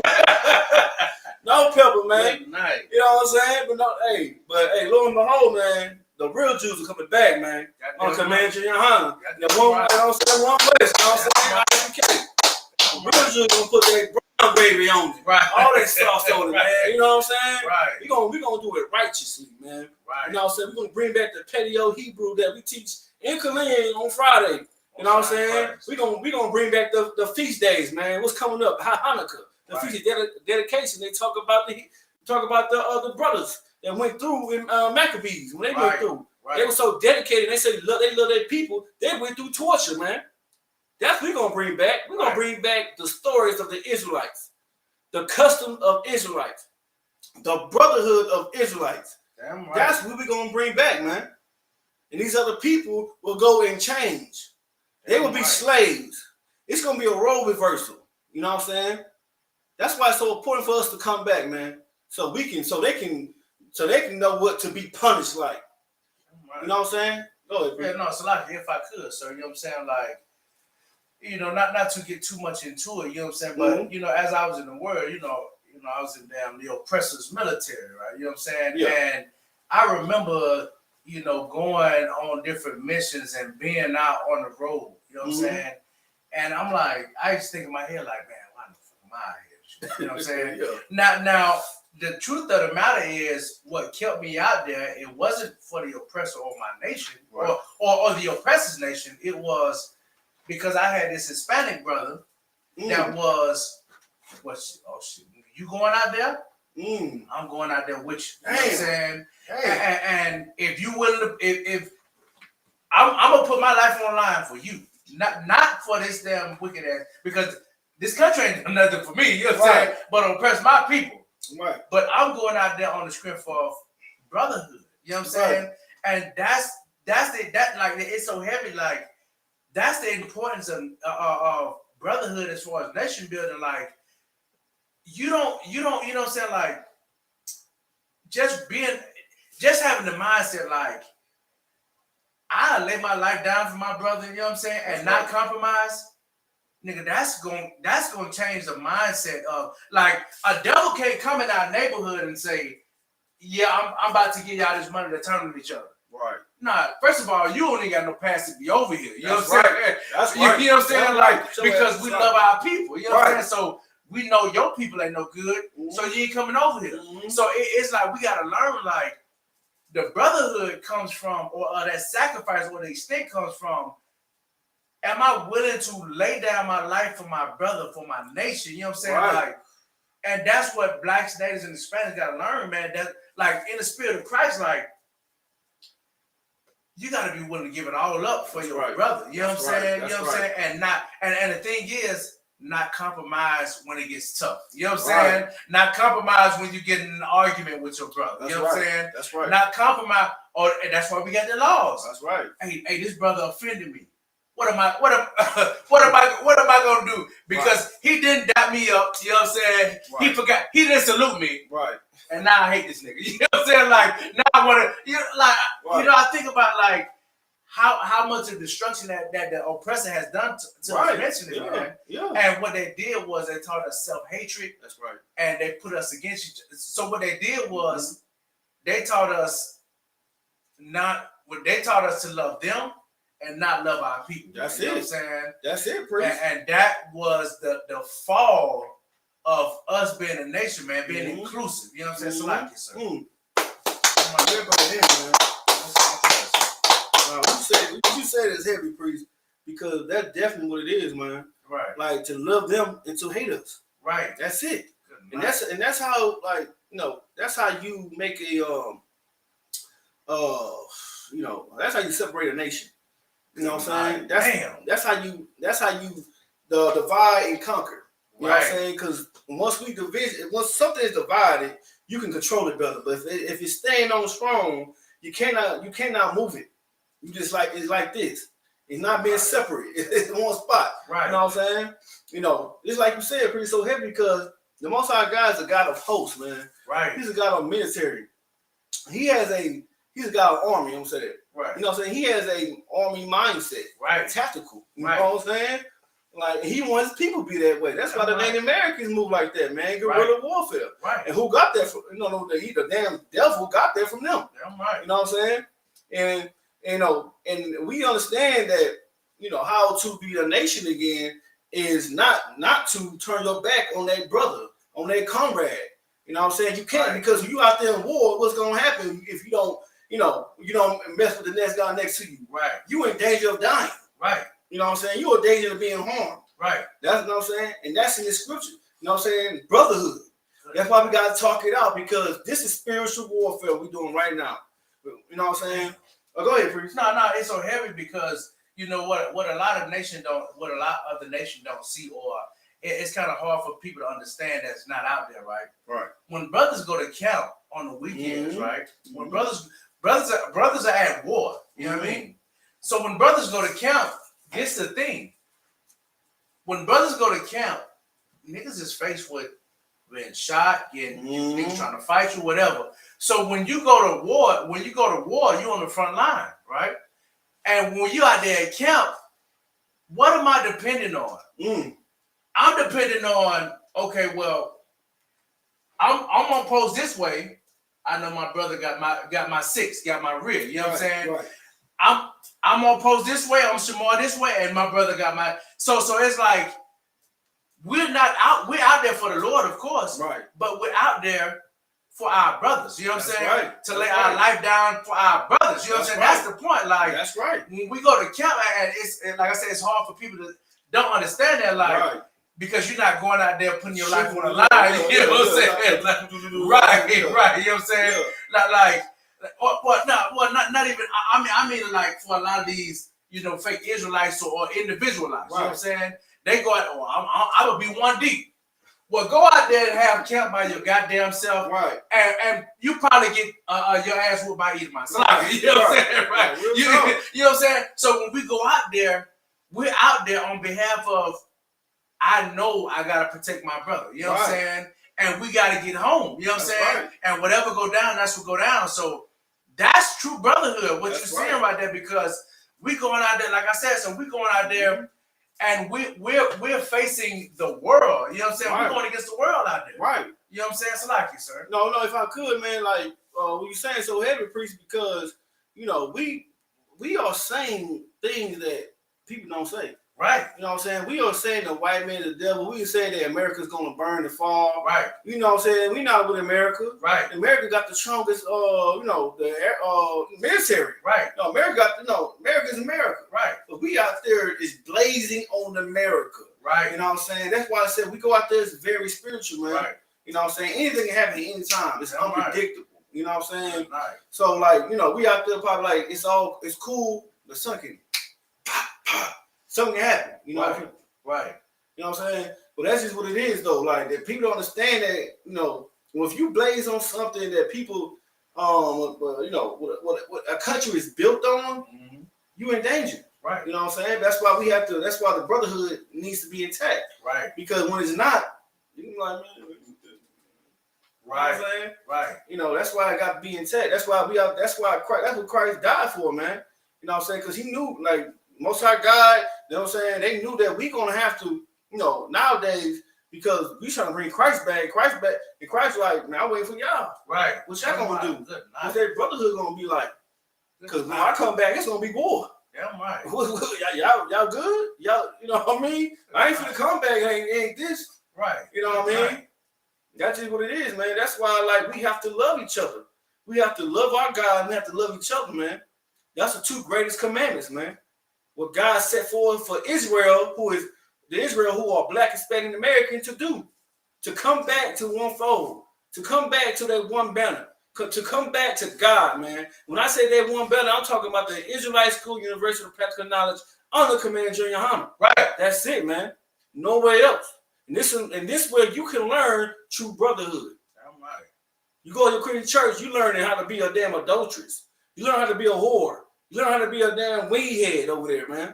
No pepper, man. Nice. You know what I'm saying? But hey, lo and behold, man, the real Jews are coming back, man. On Command Johanna. The one, you know what I'm saying? One West, you know what I'm saying? The real Jews gonna put that brown gravy on it. Right. All that sauce on it, man. You know what I'm saying? Right. We gonna do it righteously, man. Right. You know what I'm saying? We're gonna bring back the Paleo Hebrew that we teach in Killeen on Friday. You know what I'm saying? We gonna bring back the feast days, man. What's coming up? Hanukkah, the feast dedication. They talk about the brothers that went through in Maccabees when they went through. Right. They were so dedicated. They said they love their people. They went through torture, man. That's what we're gonna bring back. We're gonna bring back the stories of the Israelites, the customs of Israelites, the brotherhood of Israelites. Damn right. That's what we're gonna bring back, man. And these other people will go and change. They will be slaves. It's gonna be a role reversal. You know what I'm saying? That's why it's so important for us to come back, man. So they can know what to be punished like. Right. You know what I'm saying? Go ahead, bro. Yeah, no, it's like if I could, sir. You know what I'm saying? Like, you know, not to get too much into it. You know what I'm saying? But you know, as I was in the world, you know, I was in the oppressor's military, right? You know what I'm saying? Yeah. And I remember, you know, going on different missions and being out on the road. You know what I'm saying? And I'm like, I used to think in my head, like, man, why the fuck am I here? You know what I'm saying? Yeah. Now, the truth of the matter is, what kept me out there, it wasn't for the oppressor or my nation, right, or the oppressor's nation. It was because I had this Hispanic brother that was, oh shit, you going out there? I'm going out there with you. You know what I'm saying? And if you willing to, if I'm gonna put my life on the line for you, not for this damn wicked ass, because this country ain't done nothing for me. You know what I'm saying? But oppress my people. Right. But I'm going out there on the script for brotherhood. You know what I'm saying? And that's it's so heavy. Like, that's the importance of brotherhood as far as nation building. Like, you know what I'm saying? Like, just having the mindset, like, I lay my life down for my brother, you know what I'm saying, and not compromise. Nigga, that's gonna change the mindset of, like, a devil can't come in our neighborhood and say, yeah, I'm about to give y'all this money to turn on each other. Right. Nah, first of all, you only got no pass to be over here. You know what I'm saying? That's right. You know what I'm saying? Like, because we love our people. You know what I'm saying? So we know your people ain't no good, so you ain't coming over here. So it's like we gotta learn, like, the brotherhood comes from, or that sacrifice, or the extent comes from, am I willing to lay down my life for my brother, for my nation? You know what I'm saying? Right. Like, and that's what blacks, natives, and Hispanics gotta learn, man. That, like, in the spirit of Christ, like, you got to be willing to give it all up for your brother. You know what I'm saying? You know what I'm saying? And not and the thing is, not compromise when it gets tough. You know what I'm saying? Not compromise when you get in an argument with your brother. You know what I'm saying? That's right. Not compromise. And that's why we got the laws. That's right. Hey, this brother offended me. What am I gonna do? Because he didn't dap me up. You know what I'm saying? He forgot. He didn't salute me. Right. And now I hate this nigga. You know what I'm saying? Like now I want to. You know, I think about like how much of destruction that the oppressor has done to us mentally, man. Yeah. And what they did was they taught us self-hatred. That's right. And they put us against each other. So what they did was they taught us to love them and not love our people. That's you know it. What I'm saying? That's it, Prince. And that was the fall of us being a nation, man, being inclusive. You know what I'm saying? So like it, sir. What you said is heavy, Priest, because that's definitely what it is, man. Right. Like to love them and to hate us. Right. That's it. And that's how, like, you know, that's how you make a you know, that's how you separate a nation. You know what I'm saying? That's how you divide and conquer. You know what I'm saying? Because once something is divided, you can control it better. But if it's staying on strong, you cannot move it. You just it's like this. It's not being separate. It's in one spot. Right. You know what I'm saying? You know, it's like you said, pretty so heavy because the Most High God is a God of hosts, man. Right. He's a God of military. He's a God of army. I'm saying. Right. You know what I'm saying? He has a army mindset. Right. Tactical. You know what I'm saying? Like he wants his people to be that way. That's why the Native Americans move like that, man. Guerrilla warfare. Right. And who got that from? The damn devil got that from them. Damn right. You know what I'm saying? And and we understand that, you know, how to be a nation again is not to turn your back on that brother, on that comrade. You know what I'm saying? You can't, because when you out there in war, what's gonna happen if you don't mess with the next guy next to you? Right. You in danger of dying. Right. You know what I'm saying? You're in danger of being harmed. Right. That's what I'm saying? And that's in the scripture. You know what I'm saying? Brotherhood. That's why we gotta talk it out, because this is spiritual warfare we're doing right now. You know what I'm saying? Oh, go ahead, Priest. No, it's so heavy because you know what a lot of the nation don't see, or it's kind of hard for people to understand that's not out there, right? Right. When brothers go to camp on the weekends, right? When brothers are at war, you know what I mean? So when brothers go to camp, this the thing. When brothers go to camp, niggas is faced with being shot, getting niggas trying to fight you, whatever. So when you go to war, you're on the front line, right? And when you out there at camp, what am I depending on? I'm depending on, okay, well, I'm on post this way. I know my brother got my six, got my rear. You know what I'm saying? Right. I'm on post this way. I'm Shamar this way, and my brother got my. So it's like we're out there for the Lord, of course. Right. But we're out there for our brothers. You know what I'm saying? Right. To lay our life down for our brothers. You know what I'm saying? That's the point. Like that's right. When we go to camp, and it's like I said, it's hard for people to don't understand that, like. Because you're not going out there putting your life on the line, you know what I'm saying? Right. You know what I'm saying? Not even. I mean, like for a lot of these, fake Israelites or individualites. You know what I'm saying? They go out. I would be one deep. Well, go out there and have camp by your goddamn self, right? And you probably get your ass whooped by Edomite. You know what I'm saying? Right? You know what I'm saying? So when we go out there, we're out there on behalf of. I know I gotta protect my brother. You know what I'm saying? And we gotta get home. You know what I'm saying? Right. And whatever go down, that's what go down. So that's true brotherhood. What you're saying right there, because we going out there, like I said. So we going out there, and we're facing the world. You know what I'm saying? We're going against the world out there. Right. You know what I'm saying? So like you, sir. No. If I could, man, like what you saying so heavy, Priest, because we are saying things that people don't say. Right. You know what I'm saying? We are saying the white man is the devil. We are saying that America's going to burn and fall. Right. You know what I'm saying? We not with America. Right. America got the strongest, military. Right. No, America's America. Right. But we out there is blazing on America. Right. You know what I'm saying? That's why I said we go out there, it's very spiritual, man. Right. You know what I'm saying? Anything can happen at any time. It's unpredictable. You know what I'm saying? Right. So like, you know, we out there probably like it's cool, but something pop, pop. Something can happen. You know Right. You know what I'm saying? But that's just what it is though. Like that people don't understand that, you know, well, if you blaze on something that people you know, what a country is built on, you in danger. Right. You know what I'm saying? That's why that's why the brotherhood needs to be intact. Right. Because when it's not, you can like, man, right. You know what I'm saying? Right. You know, that's why I got to be intact. That's why that's what Christ died for, man. You know what I'm saying? Because he knew, like, Most High God, you know what I'm saying? They knew that we gonna have to, you know, nowadays, because we trying to bring Christ back, and Christ like, man, I'm waiting for y'all. Right. What y'all gonna do? What's that brotherhood gonna be like? Because when I come back, it's gonna be war. Yeah, right. y'all good? Y'all, you know what I mean? I ain't finna come back, ain't this. Right. You know what I mean? Right. That's just what it is, man. That's why, like, we have to love each other. We have to love our God and we have to love each other, man. That's the two greatest commandments, man. What God set forth for Israel, who are Black, Hispanic, American, to do. To come back to one fold. To come back to that one banner. To come back to God, man. When I say that one banner, I'm talking about the Israelite School University of Practical Knowledge under Command Junior Hunter. Right. That's it, man. Nowhere else. And this where you can learn true brotherhood. Damn right. You go to a Christian church, you learning how to be a damn adulteress. You learn how to be a whore. You learn how to be a damn weed head over there, man.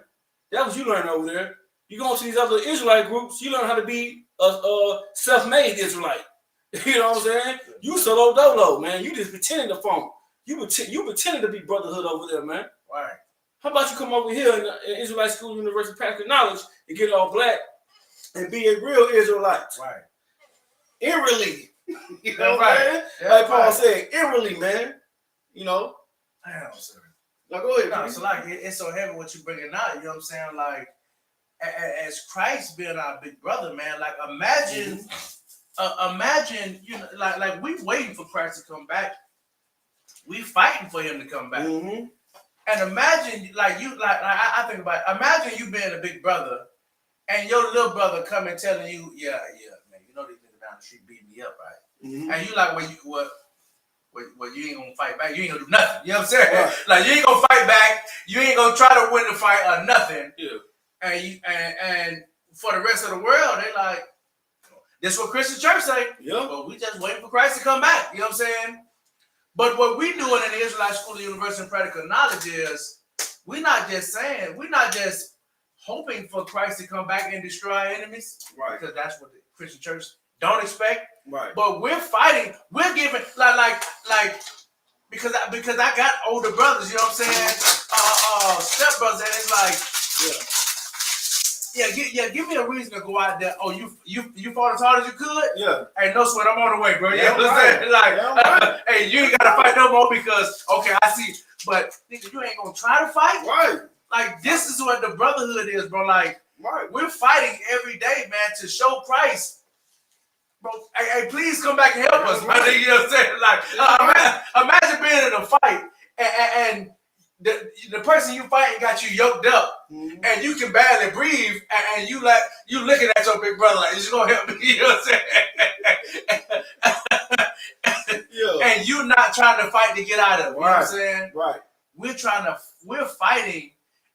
That's what you learn over there. You go to these other Israelite groups, you learn how to be a self-made Israelite. You know what I'm saying? You solo dolo, man. You just pretending to phone. You pretending to be brotherhood over there, man. Right. How about you come over here in Israelite School University of Practical Knowledge and get all black and be a real Israelite? Right. Eerily. You know what right. I'm saying? Yeah, like Paul right. said, eerily, man. You know? Damn, sir. Now go ahead. No, so like it's so heavy what you bringing out. You know what I'm saying? Like as Christ being our big brother, man. Like imagine, you know, like we waiting for Christ to come back. We fighting for him to come back. Mm-hmm. And imagine, I think about it. Imagine you being a big brother, and your little brother coming telling you, yeah, man, you know these niggas down the street beating me up, right? Mm-hmm. And you like, well, you ain't gonna fight back. You ain't gonna do nothing. You know what I'm saying? Right. Like you ain't gonna fight back. You ain't gonna try to win the fight or nothing. Yeah. And for the rest of the world, they like, this what Christian church say. Yeah. But we just waiting for Christ to come back. You know what I'm saying? But what we doing in the Israelite School of University of Practical Knowledge is we're not just hoping for Christ to come back and destroy our enemies. Right. Because that's what the Christian church don't expect. Right. But we're fighting. We're giving like because I got older brothers. You know what I'm saying? Step brothers, and it's like, give me a reason to go out there. Oh, you fought as hard as you could. Yeah. Hey, no sweat, I'm on the way, bro. Yeah, You know what I'm saying? Like, hey, you ain't gotta fight no more because okay, I see. But nigga, you ain't gonna try to fight. Right. Like this is what the brotherhood is, bro. Like, right. We're fighting every day, man, to show Christ. Bro, hey, please come back and help us, man. You know what I'm saying? Like, imagine being in a fight and the person you fighting got you yoked up, and you can barely breathe, and you looking at your big brother like, "Is you gonna help me?" You know what I'm saying? And you not trying to fight to get out of it. You know what I'm saying? Right. We're fighting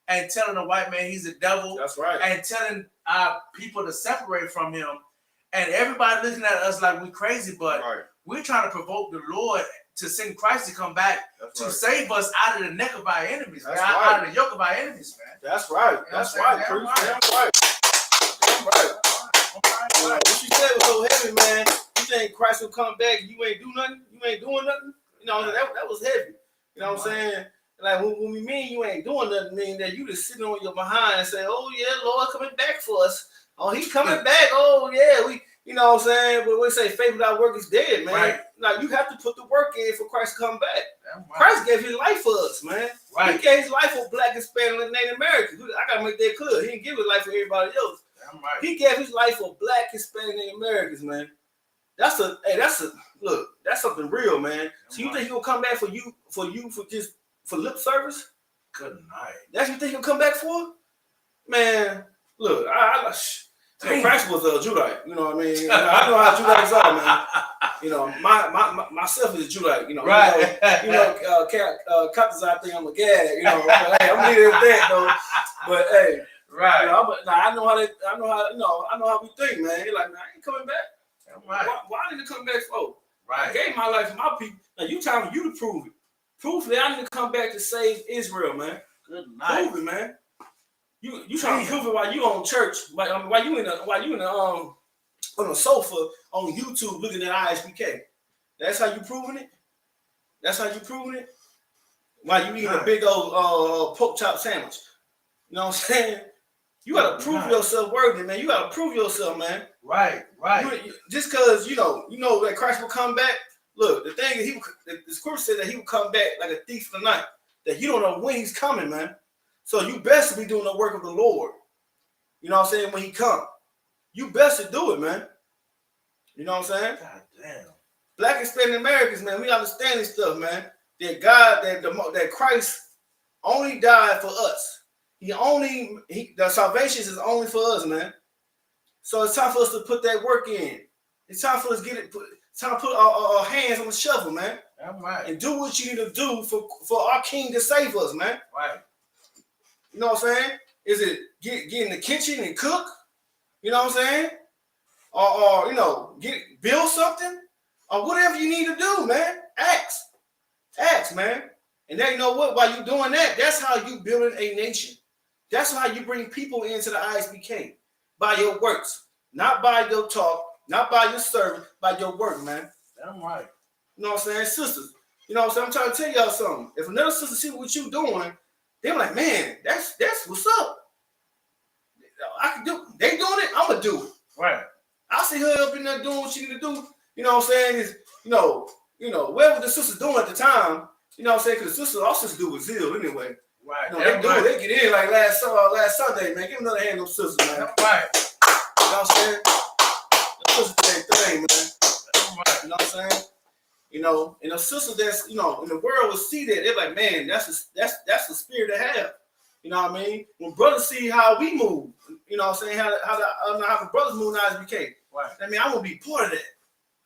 and telling the white man he's a devil. That's right. And telling our people to separate from him. And everybody looking at us like we're crazy, but we're trying to provoke the Lord to send Christ to come back to save us out of the neck of our enemies, man. Out of the yoke of our enemies, man. That's right. That's right. Damn right. What you said was so heavy, man. You think Christ will come back and you ain't do nothing? You ain't doing nothing? You know, that was heavy. You know what I'm saying? Like when we mean you ain't doing nothing, mean that you just sitting on your behind and say, "Oh yeah, Lord coming back for us. Oh, he's coming back. Oh yeah, we." You know what I'm saying? But we say faith without work is dead, man. Right. Like you have to put the work in for Christ to come back. Right. Christ gave his life for us, man. Right. He gave his life for Black, Hispanic, and Native Americans. I gotta make that clear. He didn't give his life for everybody else. Right. He gave his life for Black, Hispanic, and Native Americans, man. That's something real, man. So you think he gonna come back for lip service? Good night. That's what you think he'll come back for? Man, look, So Christ was a Judite. You know what I mean? I know how Judites are, man. You know, myself is a Judite. You know, right? Captain's I think I'm a Gad. You know, but, hey, I'm leaving it at that though. But hey, right? You know, I know how we think, man. They're like, man, I ain't coming back. Right. Why I need to come back for? Right. I gave my life to my people. Now you telling me you to prove it. Prove that I need to come back to save Israel, man. Good night. Prove it, man. You trying to prove it while you on church, while you in the on the sofa on YouTube looking at ISUPK. That's how you proving it. That's how you proving it. While you eating a big old pork chop sandwich. You know what I'm saying? You gotta prove yourself worthy, man. You gotta prove yourself, man. Right. Just because you know that Christ will come back. Look, the thing is, the scripture said that he will come back like a thief in the night. That you don't know when he's coming, man. So you best be doing the work of the Lord. You know what I'm saying? When he come, you best to do it, man. You know what I'm saying? God damn. Black Hispanic Americans, man, we understand this stuff, man. That Christ only died for us. The salvation is only for us, man. So it's time for us to put that work in. It's time for us to it's time to put our hands on the shovel, man. That's right. And do what you need to do for our King to save us, man. Right. You know what I'm saying? Is it get in the kitchen and cook? You know what I'm saying? Or build something? Or whatever you need to do, man. Ask, man. And then you know what? While you're doing that, that's how you building a nation. That's how you bring people into the ISUPK. By your works. Not by your talk, not by your service, by your work, man. That's right. You know what I'm saying? Sisters, you know what I'm saying? I'm trying to tell y'all something. If another sister see what you doing, they're like, man, that's what's up. I can do. They doing it. I'm gonna do it. Right. I see her up in there doing what she need to do. You know what I'm saying? Is whatever the sister's doing at the time. You know what I'm saying? Because all sisters do with zeal anyway. Right. They do it. They get in like last Sunday, man. Give them another hand, those sisters, man. Right. You know what I'm saying? The sisters their thing, man. Right. You know what I'm saying? And a sister that's, in the world will see that, they're like, man, that's the spirit to have. You know what I mean? When brothers see how we move, you know what I'm saying, how the brothers move now as we can. Right. I mean, I want to be part of that.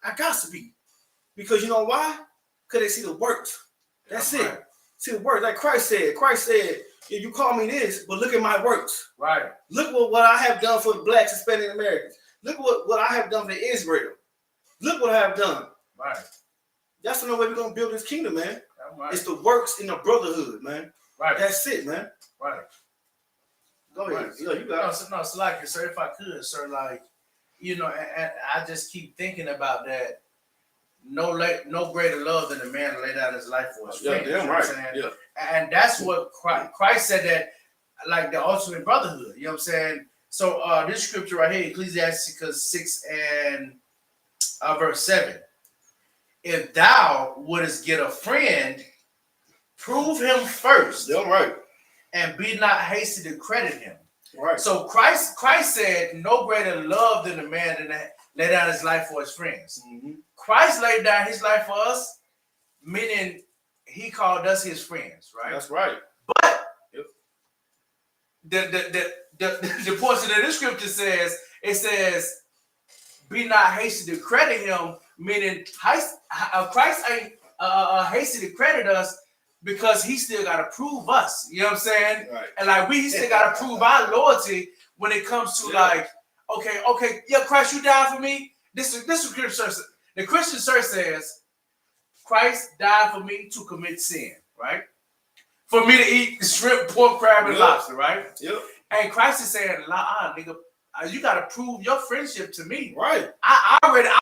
I got to be. Because you know why? Because they see the works. That's it. Right. See the works. Like Christ said, yeah, you call me this, but look at my works. Right. Look what I have done for the Blacks, Hispanic Americans. Look what I have done for Israel. Look what I have done. Right. That's the only way we're gonna build this kingdom, man. Right. It's the works in the brotherhood, man. Right. That's it, man. Right. Go ahead. Right. Yeah, you got it. No, so like, sir, if I could, sir, like, and I just keep thinking about that. No greater love than a man to lay down his life for his friends. Yeah, right. Yeah. And that's what Christ said, that like the ultimate brotherhood. You know what I'm saying? So this scripture right here, Ecclesiastes 6 and verse 7. If thou wouldest get a friend, prove him first. Yeah, right. And be not hasty to credit him. Right. So Christ said, no greater love than a man than that lay down his life for his friends. Mm-hmm. Christ laid down his life for us, meaning he called us his friends, right? That's right. But the portion of this scripture says, it says, be not hasty to credit him, meaning Christ ain't hasty to credit us because he still got to prove us. You know what I'm saying? Right. And like we still got to prove our loyalty when it comes to like, okay, yeah, Christ, you died for me. This is scripture says. The Christian church says, Christ died for me to commit sin, right? For me to eat shrimp, pork, crab, and lobster, right? Yep. And Christ is saying, nigga, you got to prove your friendship to me. Right. I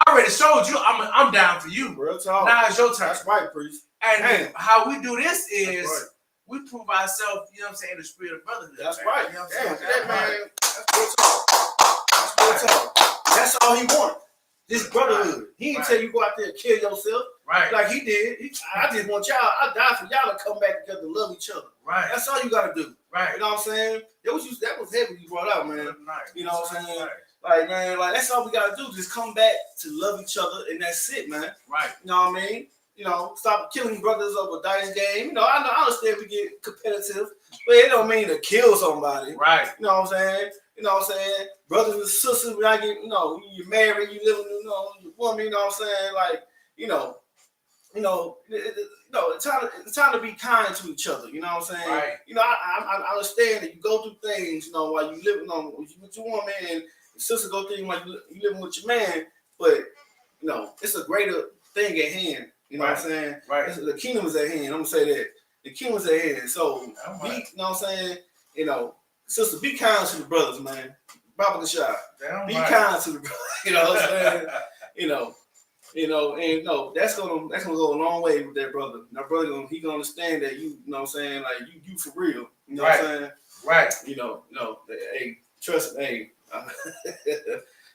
already showed you I'm down for you. Real talk. Now it's your turn. That's right, priest. And how we do this is we prove ourselves, you know what I'm saying, in the spirit of brotherhood. That's man. right. You know what Damn, I'm saying? man. That's real talk. That's real talk. That's all he wanted. This brotherhood. He didn't tell you go out there and kill yourself. Right. Like he did. I just want y'all. I died for y'all to come back together and love each other. Right. That's all you gotta do. Right. You know what I'm saying? That was heavy you brought out, man. Right. You know what I'm saying? Right. Like, man, like that's all we gotta do. Just come back to love each other, and that's it, man. Right. You know what I mean? You know, stop killing brothers over a dice game. You know, I understand we get competitive, but it don't mean to kill somebody. Right. You know what I'm saying? You know what I'm saying? Brothers and sisters, when I get, you know, you're married, you live, you know, your woman, you know what I'm saying? Like, it's time to be kind to each other. You know what I'm saying? Right. You know, I understand that you go through things, you know, while you live, you know, with your woman and your sister go through while you living with your man, but you know, it's a greater thing at hand. You know what I'm saying? Right. The kingdom is at hand. I'm gonna say that. The kingdom is at hand. So you know what I'm saying? You know, sister, be kind to the brothers, man. Baba the shot. Be kind to the brothers. You know what I'm saying? And that's gonna go a long way with that brother. That brother he gonna understand that you know what I'm saying, like you for real. You know what I'm saying? Right. Hey, trust me, hey,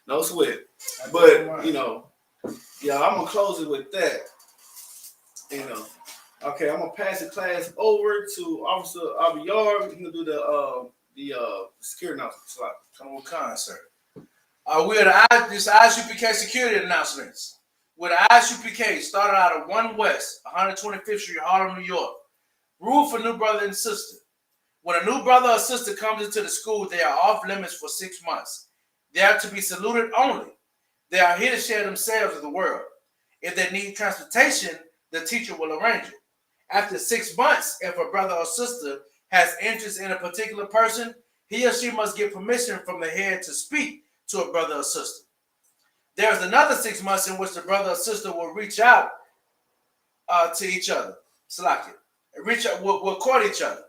no sweat. But you know, yeah, I'm gonna close it with that. You know. Okay, I'm gonna pass the class over to Officer Abiyar. He's gonna do the security announcement. Come on, Khan, sir. We're this ISUPK security announcements. With ISUPK started out of 1 West, 125th Street, Harlem, New York. Rule for new brother and sister. When a new brother or sister comes into the school, they are off limits for 6 months. They are to be saluted only. They are here to share themselves with the world. If they need transportation, the teacher will arrange it. After 6 months, if a brother or sister has interest in a particular person, he or she must get permission from the head to speak to a brother or sister. There's another 6 months in which the brother or sister will reach out to each other. Will court each other.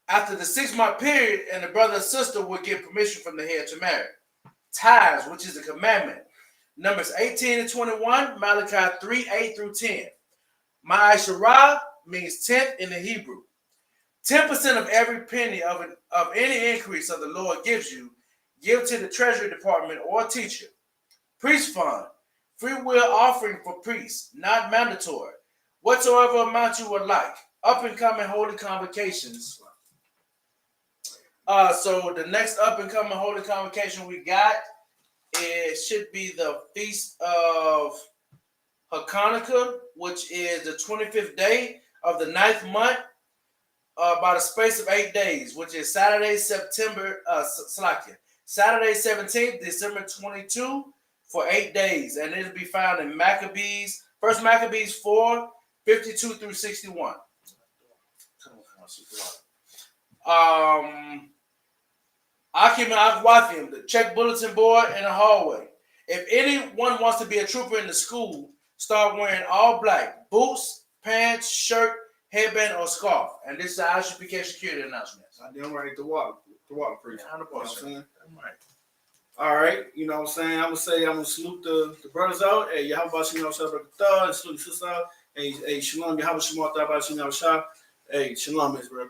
After the 6 month period, and the brother or sister will get permission from the head to marry. Tithes, which is a commandment. Numbers 18 and 21, Malachi 3, 8 through 10. Ma'asharah means 10th in the Hebrew. 10% of every penny of any increase of the Lord gives you, give to the Treasury Department or teacher. Priest fund, free will offering for priests, not mandatory. Whatsoever amount you would like. Up and coming holy convocations. So the next up and coming holy convocation we got, it should be the Feast of Hanukkah, which is the 25th day of the 9th month, by the space of 8 days, which is Saturday, Saturday 17th, December 22, for 8 days, and it'll be found in Maccabees, First Maccabees 4, 52 through 61. Akim and Akwafim, the check bulletin board in the hallway. If anyone wants to be a trooper in the school, start wearing all black, boots, pants, shirt, headband, or scarf. And this is the ISUPK security announcement. I damn right, the water priest. 100%. All right, you know what I'm saying? I'm gonna salute the brothers out. Hey, Yahweh Shalom Shabbat, and salute the sisters out. Hey, Shalom, Yahweh Shalom Shabbat, hey, Shalom, Israel.